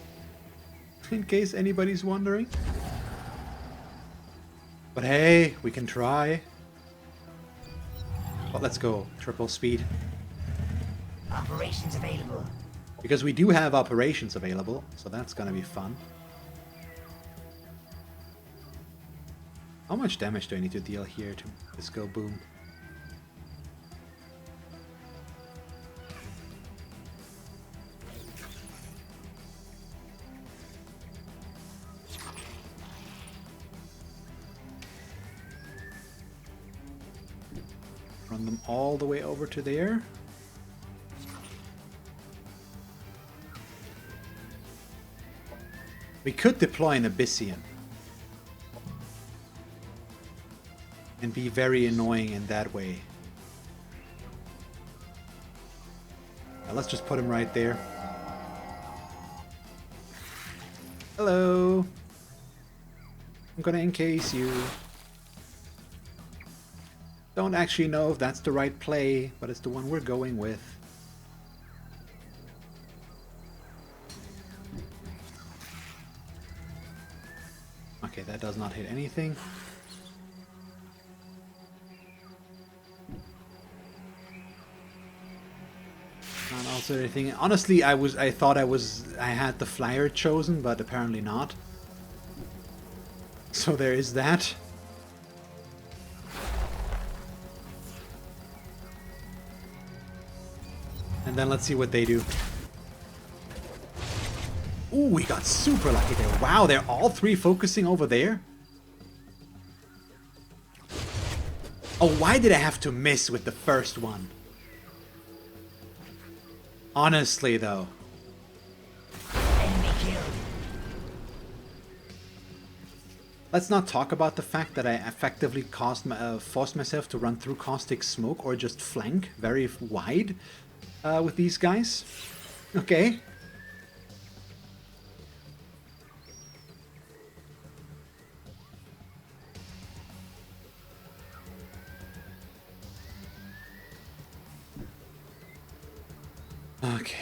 in case anybody's wondering. But hey, we can try. But let's go. Triple speed. Operations available. Because we do have operations available, so that's gonna be fun. How much damage do I need to deal here to this go boom? Run them all the way over to there. We could deploy an Abyssian. And be very annoying in that way. Now let's just put him right there. Hello. I'm gonna encase you. Don't actually know if that's the right play, but it's the one we're going with. Okay, that does not hit anything. Not also anything. Honestly, I thought I had the flyer chosen, but apparently not. So there is that. And then let's see what they do. Ooh, we got super lucky there. Wow, they're all three focusing over there? Oh, why did I have to miss with the first one? Honestly, though. Enemy killed. Let's not talk about the fact that I effectively forced myself to run through caustic smoke or just flank very wide with these guys. Okay. Okay,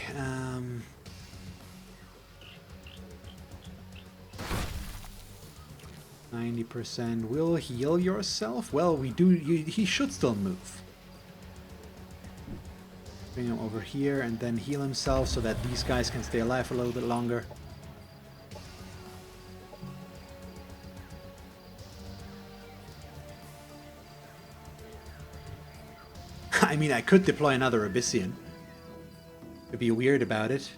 90% will heal yourself. Well, we do. He should still move. Bring him over here and then heal himself so that these guys can stay alive for a little bit longer. I mean, I could deploy another Abyssian. Could be weird about it.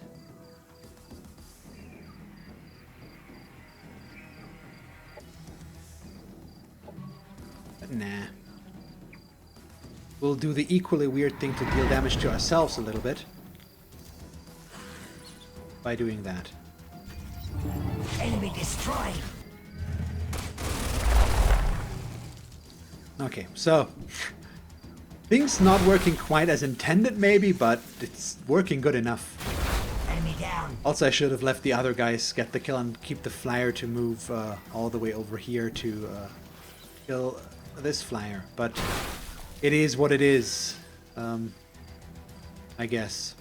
But nah. We'll do the equally weird thing to deal damage to ourselves a little bit. By doing that. Enemy destroyed. Okay, so... things not working quite as intended maybe, but it's working good enough. Enemy down. Also, I should have left the other guys get the kill and keep the flyer to move all the way over here to kill this flyer. But it is what it is, I guess.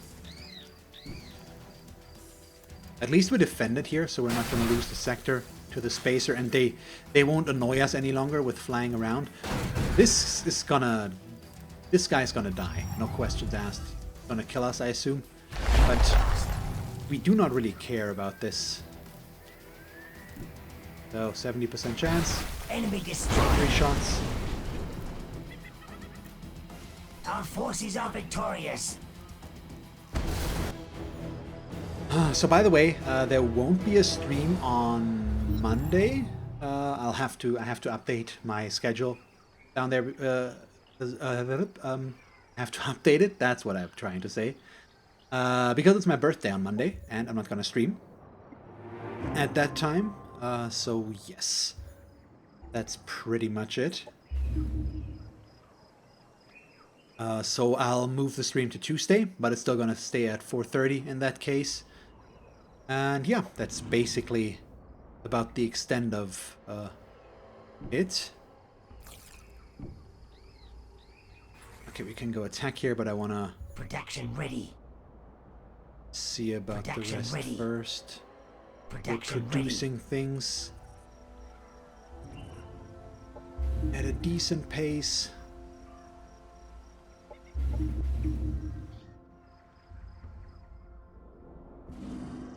At least we defended here, so we're not going to lose the sector to the spacer, and they won't annoy us any longer with flying around. This is gonna This guy's gonna die, no questions asked. Gonna kill us, I assume. But we do not really care about this. So, 70% chance. Enemy destroyed. 3 shots. Our forces are victorious. So by the way, there won't be a stream on Monday. I have to update my schedule down there. I have to update it. That's what I'm trying to say. Because it's my birthday on Monday, and I'm not gonna stream at that time. So yes, that's pretty much it. So I'll move the stream to Tuesday, but it's still gonna stay at 4:30 in that case. And yeah, that's basically about the extent of it. Okay, we can go attack here, but I wanna Production ready. see about the rest ready. first. We're Production producing things at a decent pace.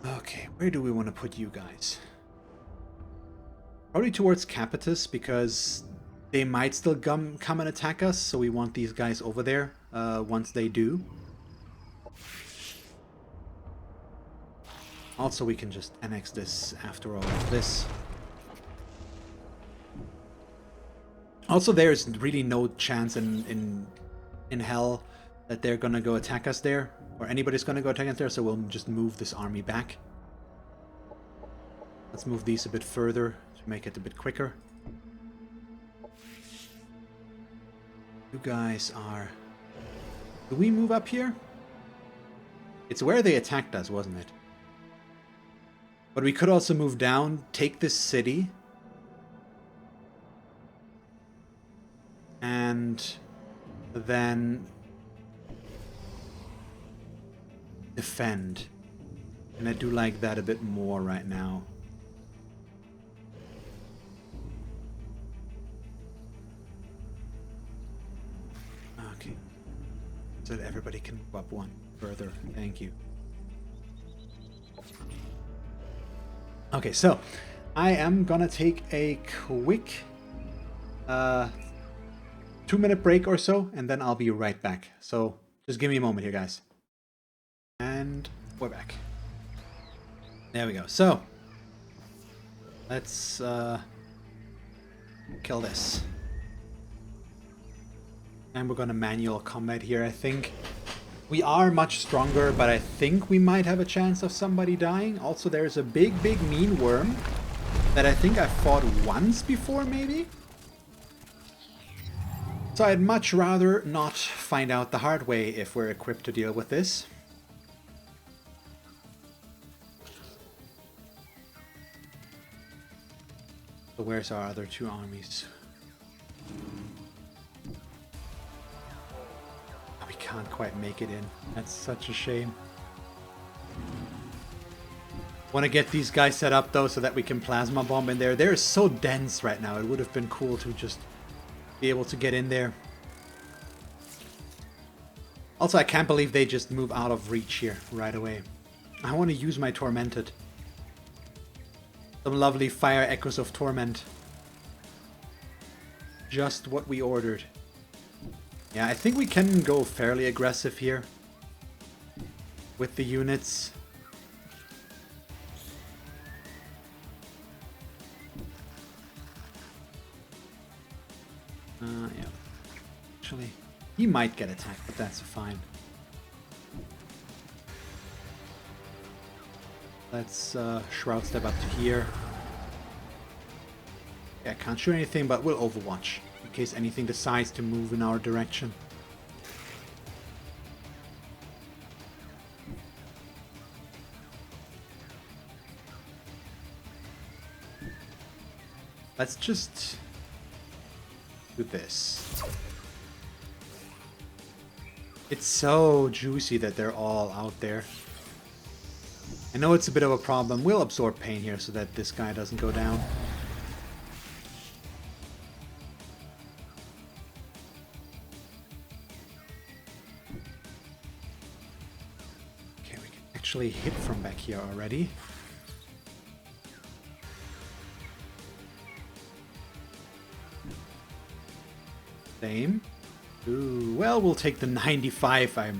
Okay, where do we want to put you guys? Probably towards Capitus, because they might still come and attack us, so we want these guys over there once they do. Also, we can just annex this after all of this. Also, there's really no chance in hell that they're gonna go attack us there, or anybody's gonna go attack us there, so we'll just move this army back. Let's move these a bit further to make it a bit quicker. You guys are... Do we move up here? It's where they attacked us, wasn't it? But we could also move down, take this city, and then defend. And I do like that a bit more right now. Okay. So that everybody can move up one further. Thank you. Okay, so I am gonna take a quick 2-minute break or so, and then I'll be right back. So just give me a moment here, guys. And we're back. There we go. So let's kill this. And we're gonna manual combat here, I think. We are much stronger, but I think we might have a chance of somebody dying. Also, there's a big mean worm that I think I fought once before, maybe? So I'd much rather not find out the hard way if we're equipped to deal with this. So where's our other 2 armies? We can't quite make it in. That's such a shame. Want to get these guys set up though so that we can plasma bomb in there. They're so dense right now. It would have been cool to just be able to get in there. Also, I can't believe they just move out of reach here right away. I want to use my Tormented. Some lovely fire echoes of torment. Just what we ordered. Yeah, I think we can go fairly aggressive here with the units. Yeah. Actually, he might get attacked, but that's fine. Let's Shroud Step up to here. Yeah, I can't shoot anything, but we'll Overwatch in case anything decides to move in our direction. Let's just do this. It's so juicy that they're all out there. I know it's a bit of a problem. We'll absorb pain here so that this guy doesn't go down. actually hit from back here already. Same. Ooh, well, we'll take the 95, I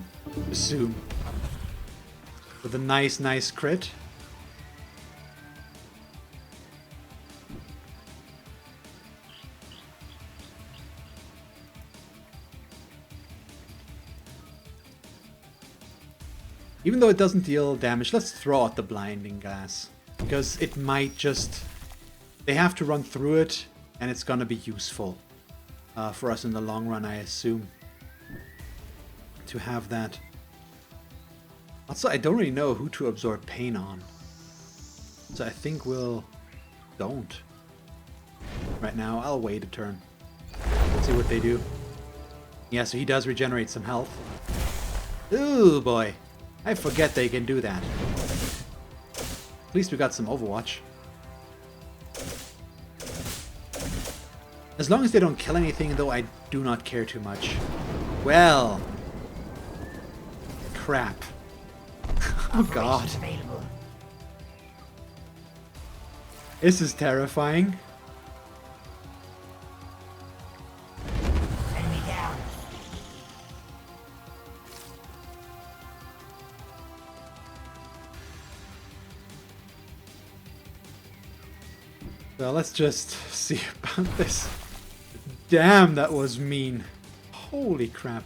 assume. With a nice crit. Even though it doesn't deal damage, let's throw out the blinding glass. Because it might just... They have to run through it, and it's gonna be useful for us in the long run, I assume. To have that. Also, I don't really know who to absorb pain on. So I think we'll... don't. Right now, I'll wait a turn. Let's see what they do. Yeah, so he does regenerate some health. Ooh, boy. I forget they can do that. At least we got some Overwatch. As long as they don't kill anything, though, I do not care too much. Well. Crap. Oh god. This is terrifying. Enemy down. Well, let's just see about this. Damn, that was mean. Holy crap.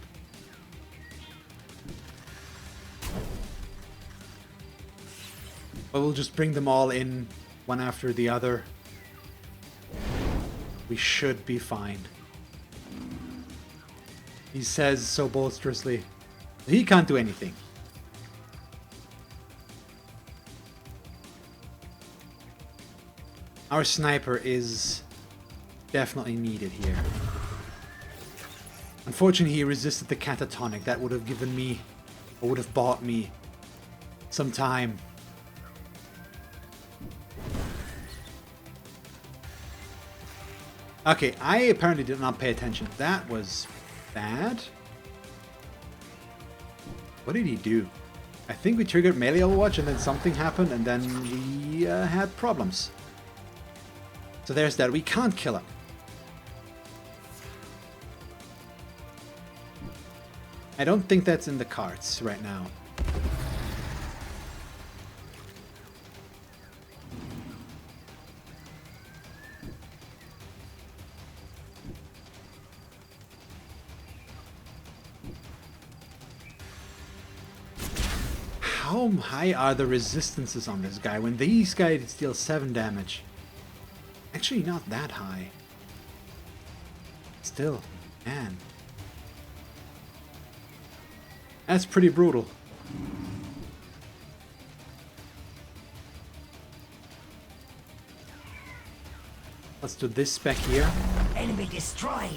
But we'll just bring them all in one after the other. We should be fine. He says so boisterously. He can't do anything. Our sniper is definitely needed here. Unfortunately, he resisted the catatonic. That would have given me, or would have bought me, some time. Okay, I apparently did not pay attention. That was bad. What did he do? I think we triggered melee Overwatch and then something happened and then we had problems. So there's that. We can't kill him. I don't think that's in the cards right now. How high are the resistances on this guy when these guys deal 7 damage? Actually, not that high. Still, man. That's pretty brutal. Let's do this spec here. Enemy destroyed.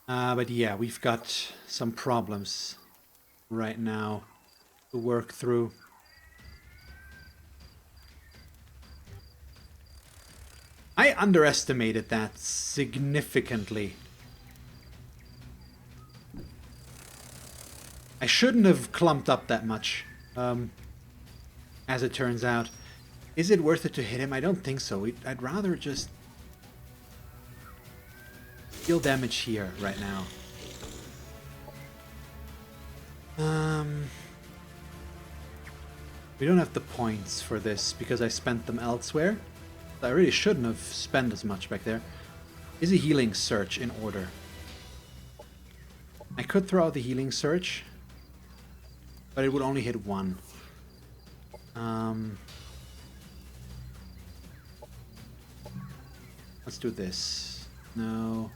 But yeah, we've got some problems right now to work through. I underestimated that significantly. I shouldn't have clumped up that much, as it turns out. Is it worth it to hit him? I don't think so. I'd rather just deal damage here right now. We don't have the points for this because I spent them elsewhere. I really shouldn't have spent as much back there. Is a healing search in order? I could throw out the healing search, but it would only hit one. Let's do this. No.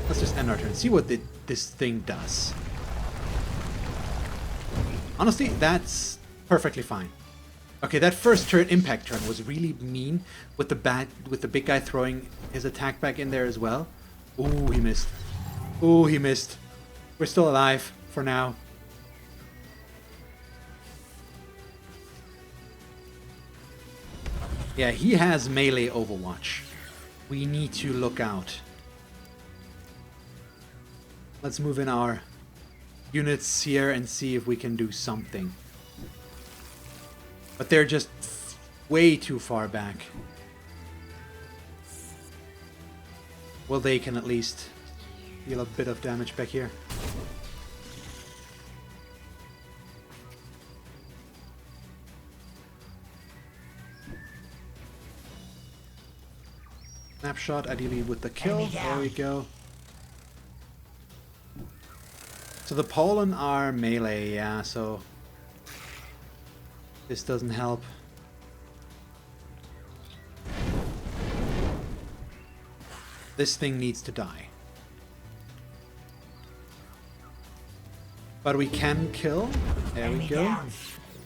Let's just end our turn. See what this thing does. Honestly, that's perfectly fine. Okay, that first turn, impact turn, was really mean with the big guy throwing his attack back in there as well. Ooh, he missed. Ooh, he missed. We're still alive for now. Yeah, he has melee Overwatch. We need to look out. Let's move in our units here and see if we can do something. But they're just way too far back. Well, they can at least deal a bit of damage back here. Snapshot, ideally with the kill. There we go. So the Poland are melee, yeah, so this doesn't help. This thing needs to die. But we can kill. There we go.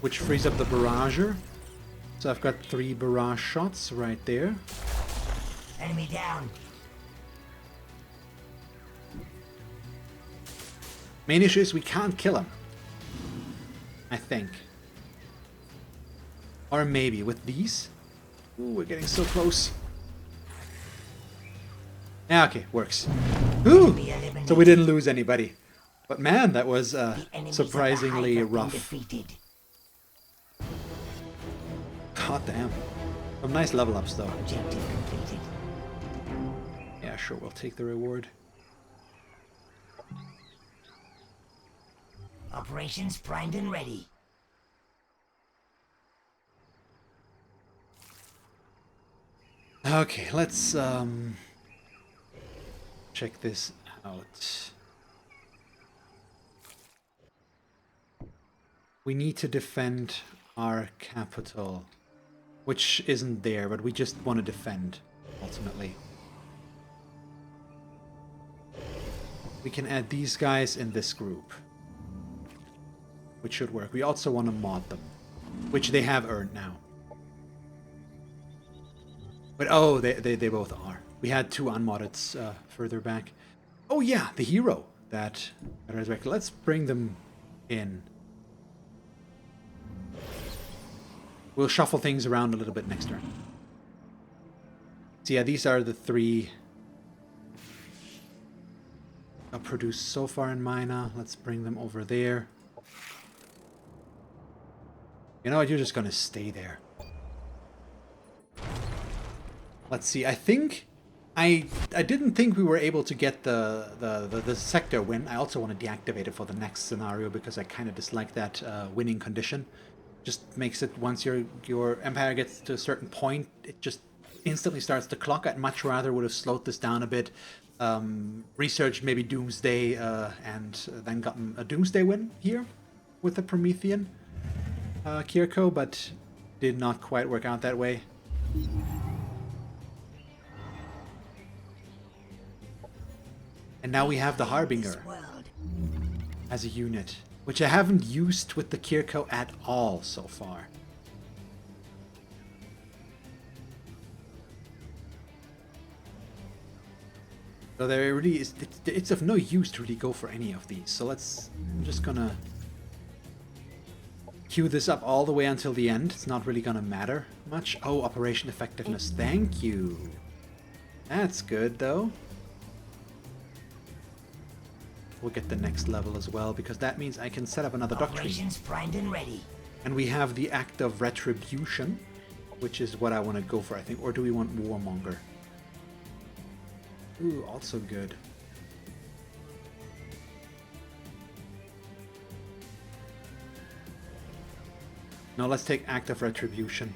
Which frees up the barrager. So I've got 3 barrage shots right there. Enemy down. Main issue is we can't kill him. I think. Or maybe with these. Ooh, we're getting so close. Yeah, okay, works. Ooh! So we didn't lose anybody. But man, that was surprisingly rough. God damn. Some nice level ups though. Objective completed. Yeah, sure, we'll take the reward. Operations primed and ready. Okay, let's check this out. We need to defend our capital, which isn't there, but we just want to defend, ultimately. We can add these guys in this group, which should work. We also want to mod them, which they have earned now. But oh, they both are. We had 2 unmodded further back. Oh yeah, the hero that resurrected. Let's bring them in. We'll shuffle things around a little bit next turn. So yeah, these are the 3 produced so far in Mina. Let's bring them over there. You know what? You're just gonna stay there. Let's see. I think I didn't think we were able to get the sector win. I also want to deactivate it for the next scenario because I kind of dislike that winning condition. Just makes it, once your empire gets to a certain point, it just instantly starts the clock. I'd much rather would have slowed this down a bit, researched maybe Doomsday, and then gotten a Doomsday win here with the Promethean Kir'ko, but did not quite work out that way. And now we have the Harbinger as a unit, which I haven't used with the Kir'ko at all so far. So there really is, it's of no use to really go for any of these. So I'm just gonna queue this up all the way until the end. It's not really gonna matter much. Oh, operation effectiveness, thank you. That's good though. We'll get the next level as well, because that means I can set up another doctrine. Operations primed and ready. And we have the Act of Retribution, which is what I want to go for, I think. Or do we want Warmonger? Ooh, also good. No, let's take Act of Retribution.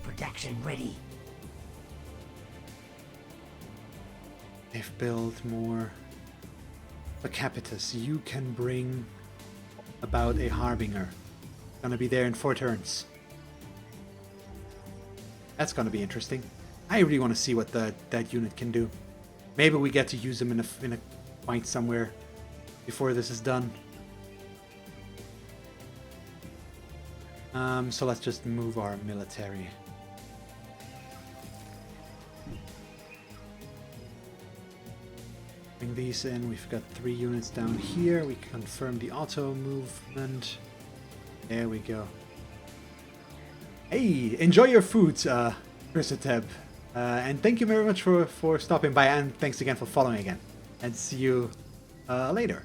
Production ready. They've built more. Capitus, you can bring about a Harbinger. Gonna be there in 4 turns. That's gonna be interesting. I really want to see what that unit can do. Maybe we get to use him in a fight somewhere before this is done. So let's just move our military. Bring these in. We've got 3 units down here. We confirm the auto movement. There we go. Hey, enjoy your food, Chrisateb. And thank you very much for stopping by, and thanks again for following again. And see you later.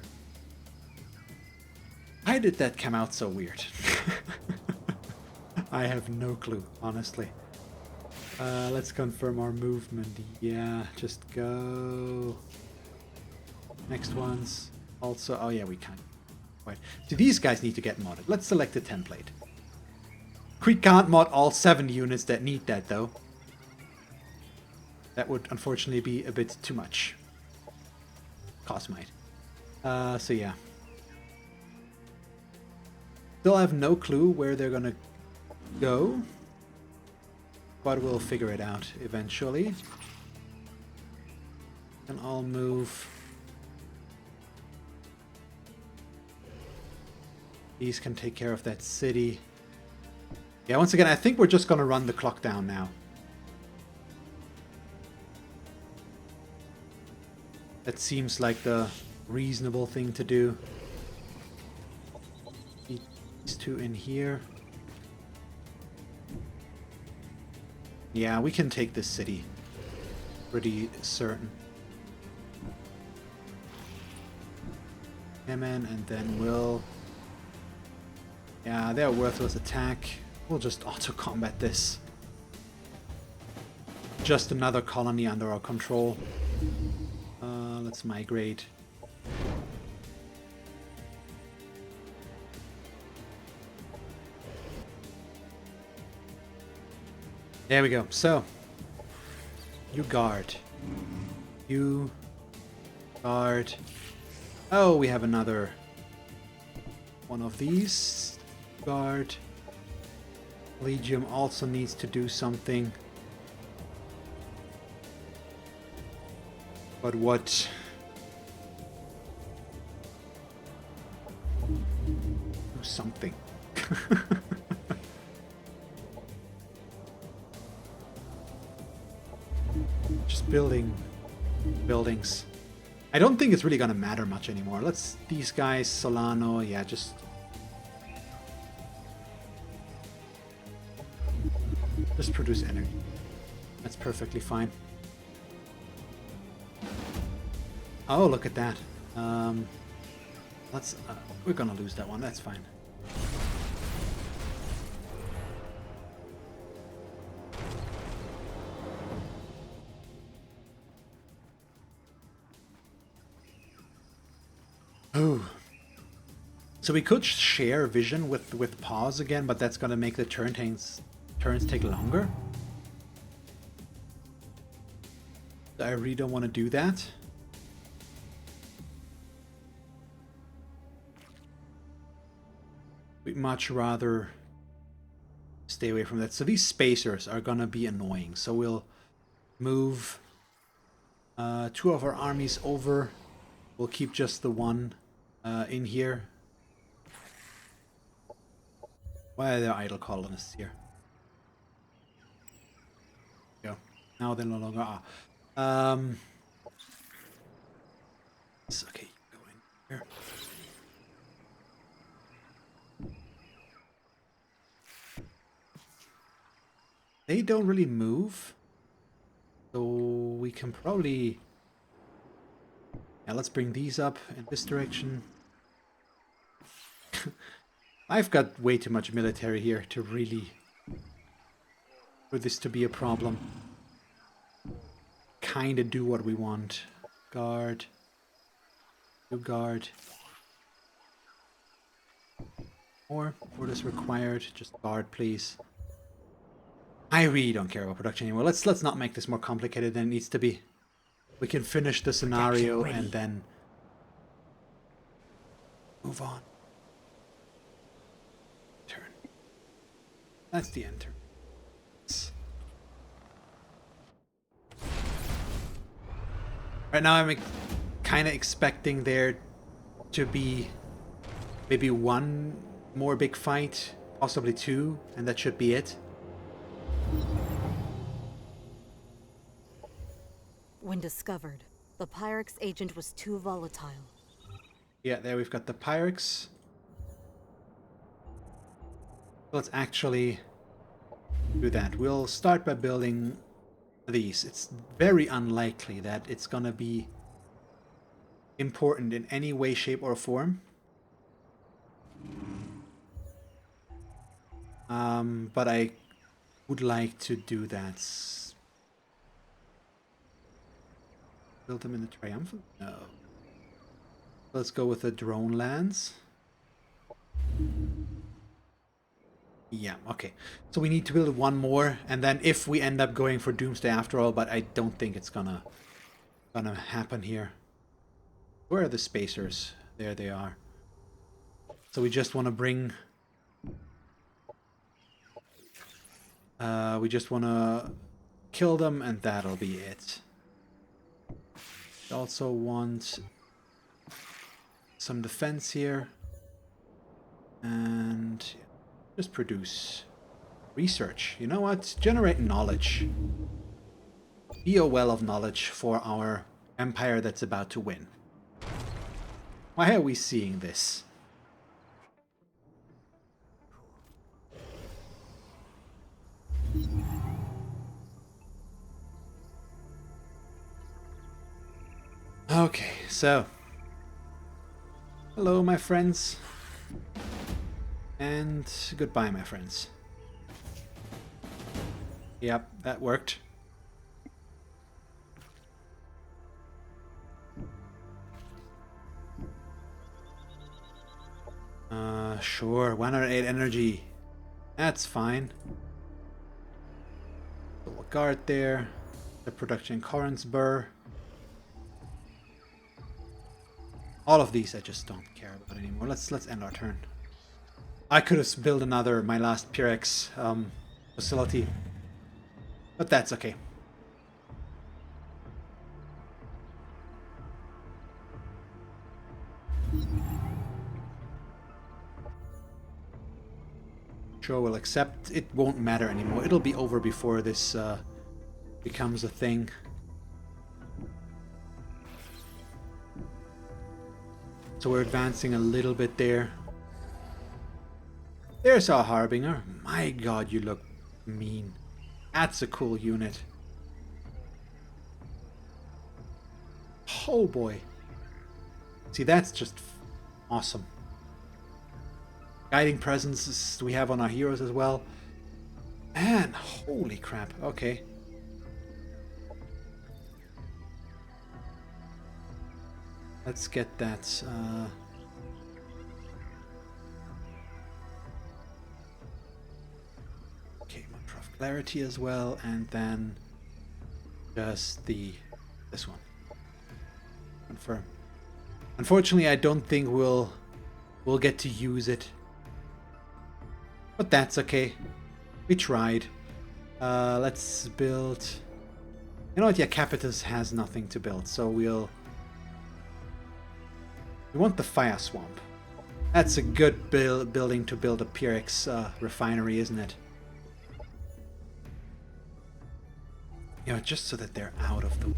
Why did that come out so weird? I have no clue, honestly. Let's confirm our movement. Yeah, just go. Next ones. Also, oh yeah, we can't. Wait. So these guys need to get modded. Let's select a template. We can't mod all 7 units that need that, though. That would unfortunately be a bit too much. Cost might. So yeah. Still have no clue where they're gonna go. But we'll figure it out eventually. And I'll move. These can take care of that city. Yeah, once again, I think we're just gonna run the clock down now. That seems like the reasonable thing to do. These 2 in here. Yeah, we can take this city. Pretty certain. Come in, and then we'll... Yeah, they're a worthless attack. We'll just auto-combat this. Just another colony under our control. Let's migrate. There we go. So, you guard. You guard. Oh, we have another one of these. Guard. Legium also needs to do something. But what? Do something. Just buildings. I don't think it's really gonna matter much anymore. These guys, Solano, yeah, just produce energy. That's perfectly fine. Oh, look at that. We're gonna lose that one. That's fine. Oh. So we could share vision with pause again, but that's gonna make the turns take longer. I really don't want to do that. We'd much rather stay away from that. So these spacers are gonna be annoying. So we'll move 2 of our armies over. We'll keep just the one in here. Why are there idle colonists here? Go. Now they no longer are. Okay, go in here. They don't really move, so we can probably... Yeah, let's bring these up in this direction. I've got way too much military here to really... for this to be a problem. Kinda do what we want. Guard. You guard. Or what is required? Just guard, please. I really don't care about production anymore. Let's not make this more complicated than it needs to be. We can finish the scenario and then move on. Turn. That's the end turn. Right now I'm kind of expecting there to be maybe 1 more big fight, possibly 2, and that should be it. When discovered, the Pyrex agent was too volatile. Yeah, there we've got the Pyrex. Let's actually do that. We'll start by building these. It's very unlikely that it's gonna be important in any way, shape, or form. But I would like to do that. Build them in the Triumphant? No. Let's go with the drone lands. Yeah, okay. So we need to build one more, and then if we end up going for Doomsday after all, but I don't think it's gonna happen here. Where are the spacers? There they are. So we just want to bring... we just want to kill them, and that'll be it. We also want some defense here. And just produce research. You know what? Generate knowledge. Be a well of knowledge for our empire that's about to win. Why are we seeing this? Okay, so hello, my friends. And goodbye, my friends. Yep, that worked. Sure, 108 energy. That's fine. Little guard there. The production currents burr. All of these I just don't care about anymore. Let's end our turn. I could have built another, my last Pyrex facility, but that's okay. Sure, we'll accept. It won't matter anymore. It'll be over before this becomes a thing. So we're advancing a little bit there. There's our Harbinger. My god, you look mean. That's a cool unit. Oh boy. See, that's just awesome. Guiding presences we have on our heroes as well. Man, holy crap. Okay. Let's get that. Okay, Mantra of Clarity as well, and then just this one. Confirm. Unfortunately, I don't think we'll get to use it, but that's okay. We tried. Let's build. You know what? Yeah, Capitus has nothing to build, so we want the Fire Swamp. That's a good building to build a Pyrex refinery, isn't it? You know, just so that they're out of the...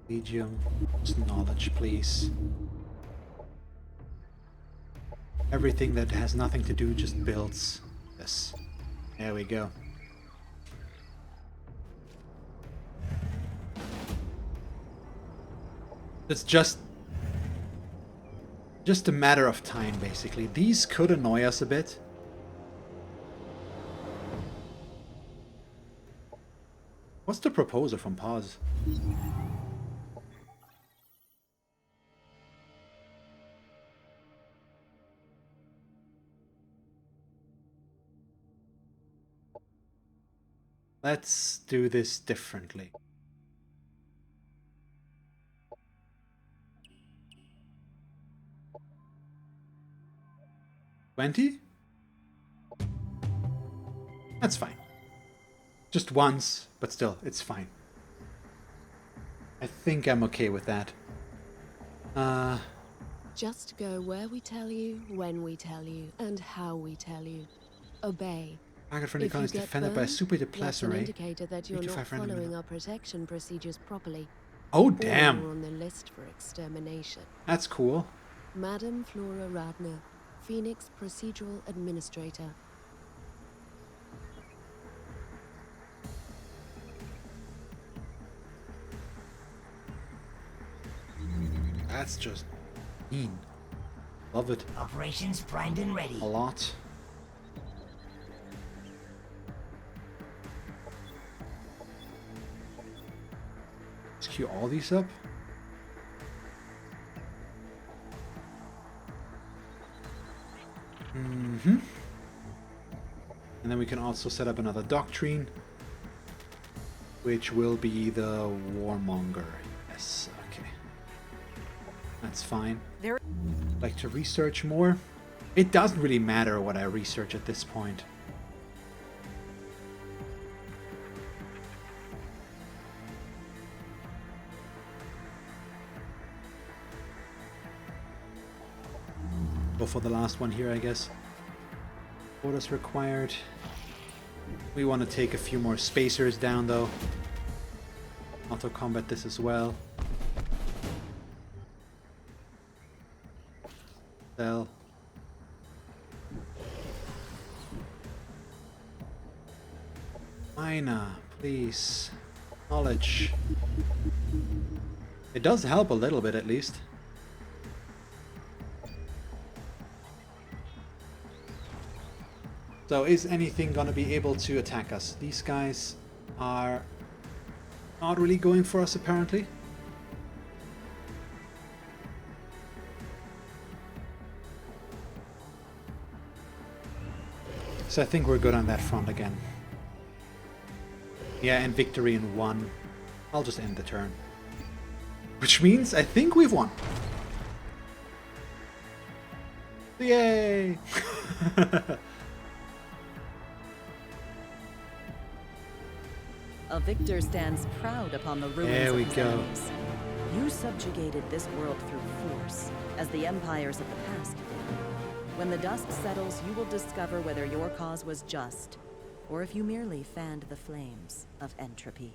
Legium, knowledge, please. Everything that has nothing to do just builds this. There we go. It's just a matter of time, basically. These could annoy us a bit. What's the proposer from Pause? Let's do this differently. $20? That's fine. Just once, but still, it's fine. I think I'm okay with that. Just go where we tell you, when we tell you, and how we tell you. Obey. Target friendly colony is defended by a super that's an array. indicator that you're not following our protection procedures properly. Oh Or damn! you're on the list for extermination. That's cool. Madam Flora Radner, Phoenix Procedural Administrator. That's just mean. Love it. Operations primed and ready. A lot. Let's queue all these up. And then we can also set up another doctrine, which will be the Warmonger. Yes, okay. That's fine. There. Like to research more. It doesn't really matter what I research at this point. Go for the last one here, I guess. Orders required. We want to take a few more spacers down, though. Auto combat this as well. Sell. Mina, please. Knowledge. It does help a little bit, at least. So is anything gonna be able to attack us? These guys are not really going for us, apparently. So I think we're good on that front again. Yeah, and victory in 1. I'll just end the turn. Which means I think we've won. Yay! A victor stands proud upon the ruins There of we his go. enemies. You subjugated this world through force, as the empires of the past did. When the dust settles, you will discover whether your cause was just, or if you merely fanned the flames of entropy.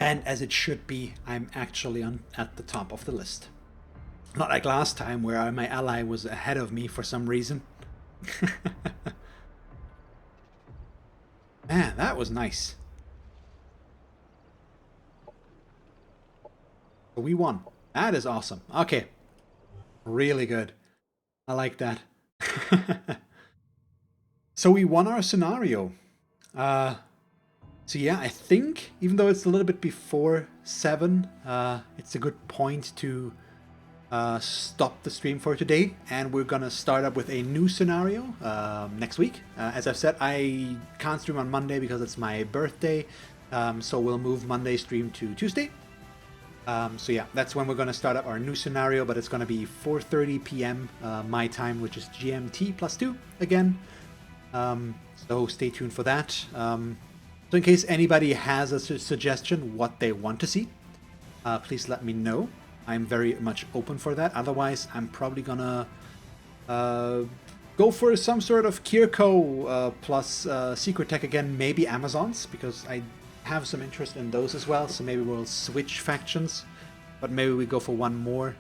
And as it should be, I'm actually at the top of the list. Not like last time where my ally was ahead of me for some reason. Man, that was nice. We won. That is awesome. Okay. Really good. I like that. So we won our scenario. So yeah, I think, even though it's a little bit before 7, it's a good point to stop the stream for today, and we're gonna start up with a new scenario next week. As I've said, I can't stream on Monday because it's my birthday, so we'll move Monday stream to Tuesday. So yeah, that's when we're gonna start up our new scenario, but it's gonna be 4:30 p.m. My time, which is GMT +2 again. So stay tuned for that. So in case anybody has a suggestion what they want to see, please let me know. I'm very much open for that. Otherwise, I'm probably gonna go for some sort of Kir'ko plus secret tech again, maybe Amazons, because I have some interest in those as well. So maybe we'll switch factions, but maybe we go for one more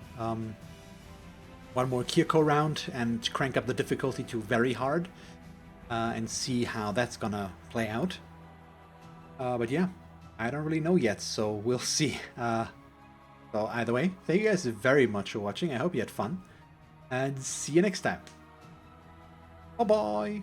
Kir'ko round and crank up the difficulty to very hard and see how that's gonna play out. But yeah, I don't really know yet, so we'll see. So either way, thank you guys very much for watching. I hope you had fun, and see you next time. Bye bye.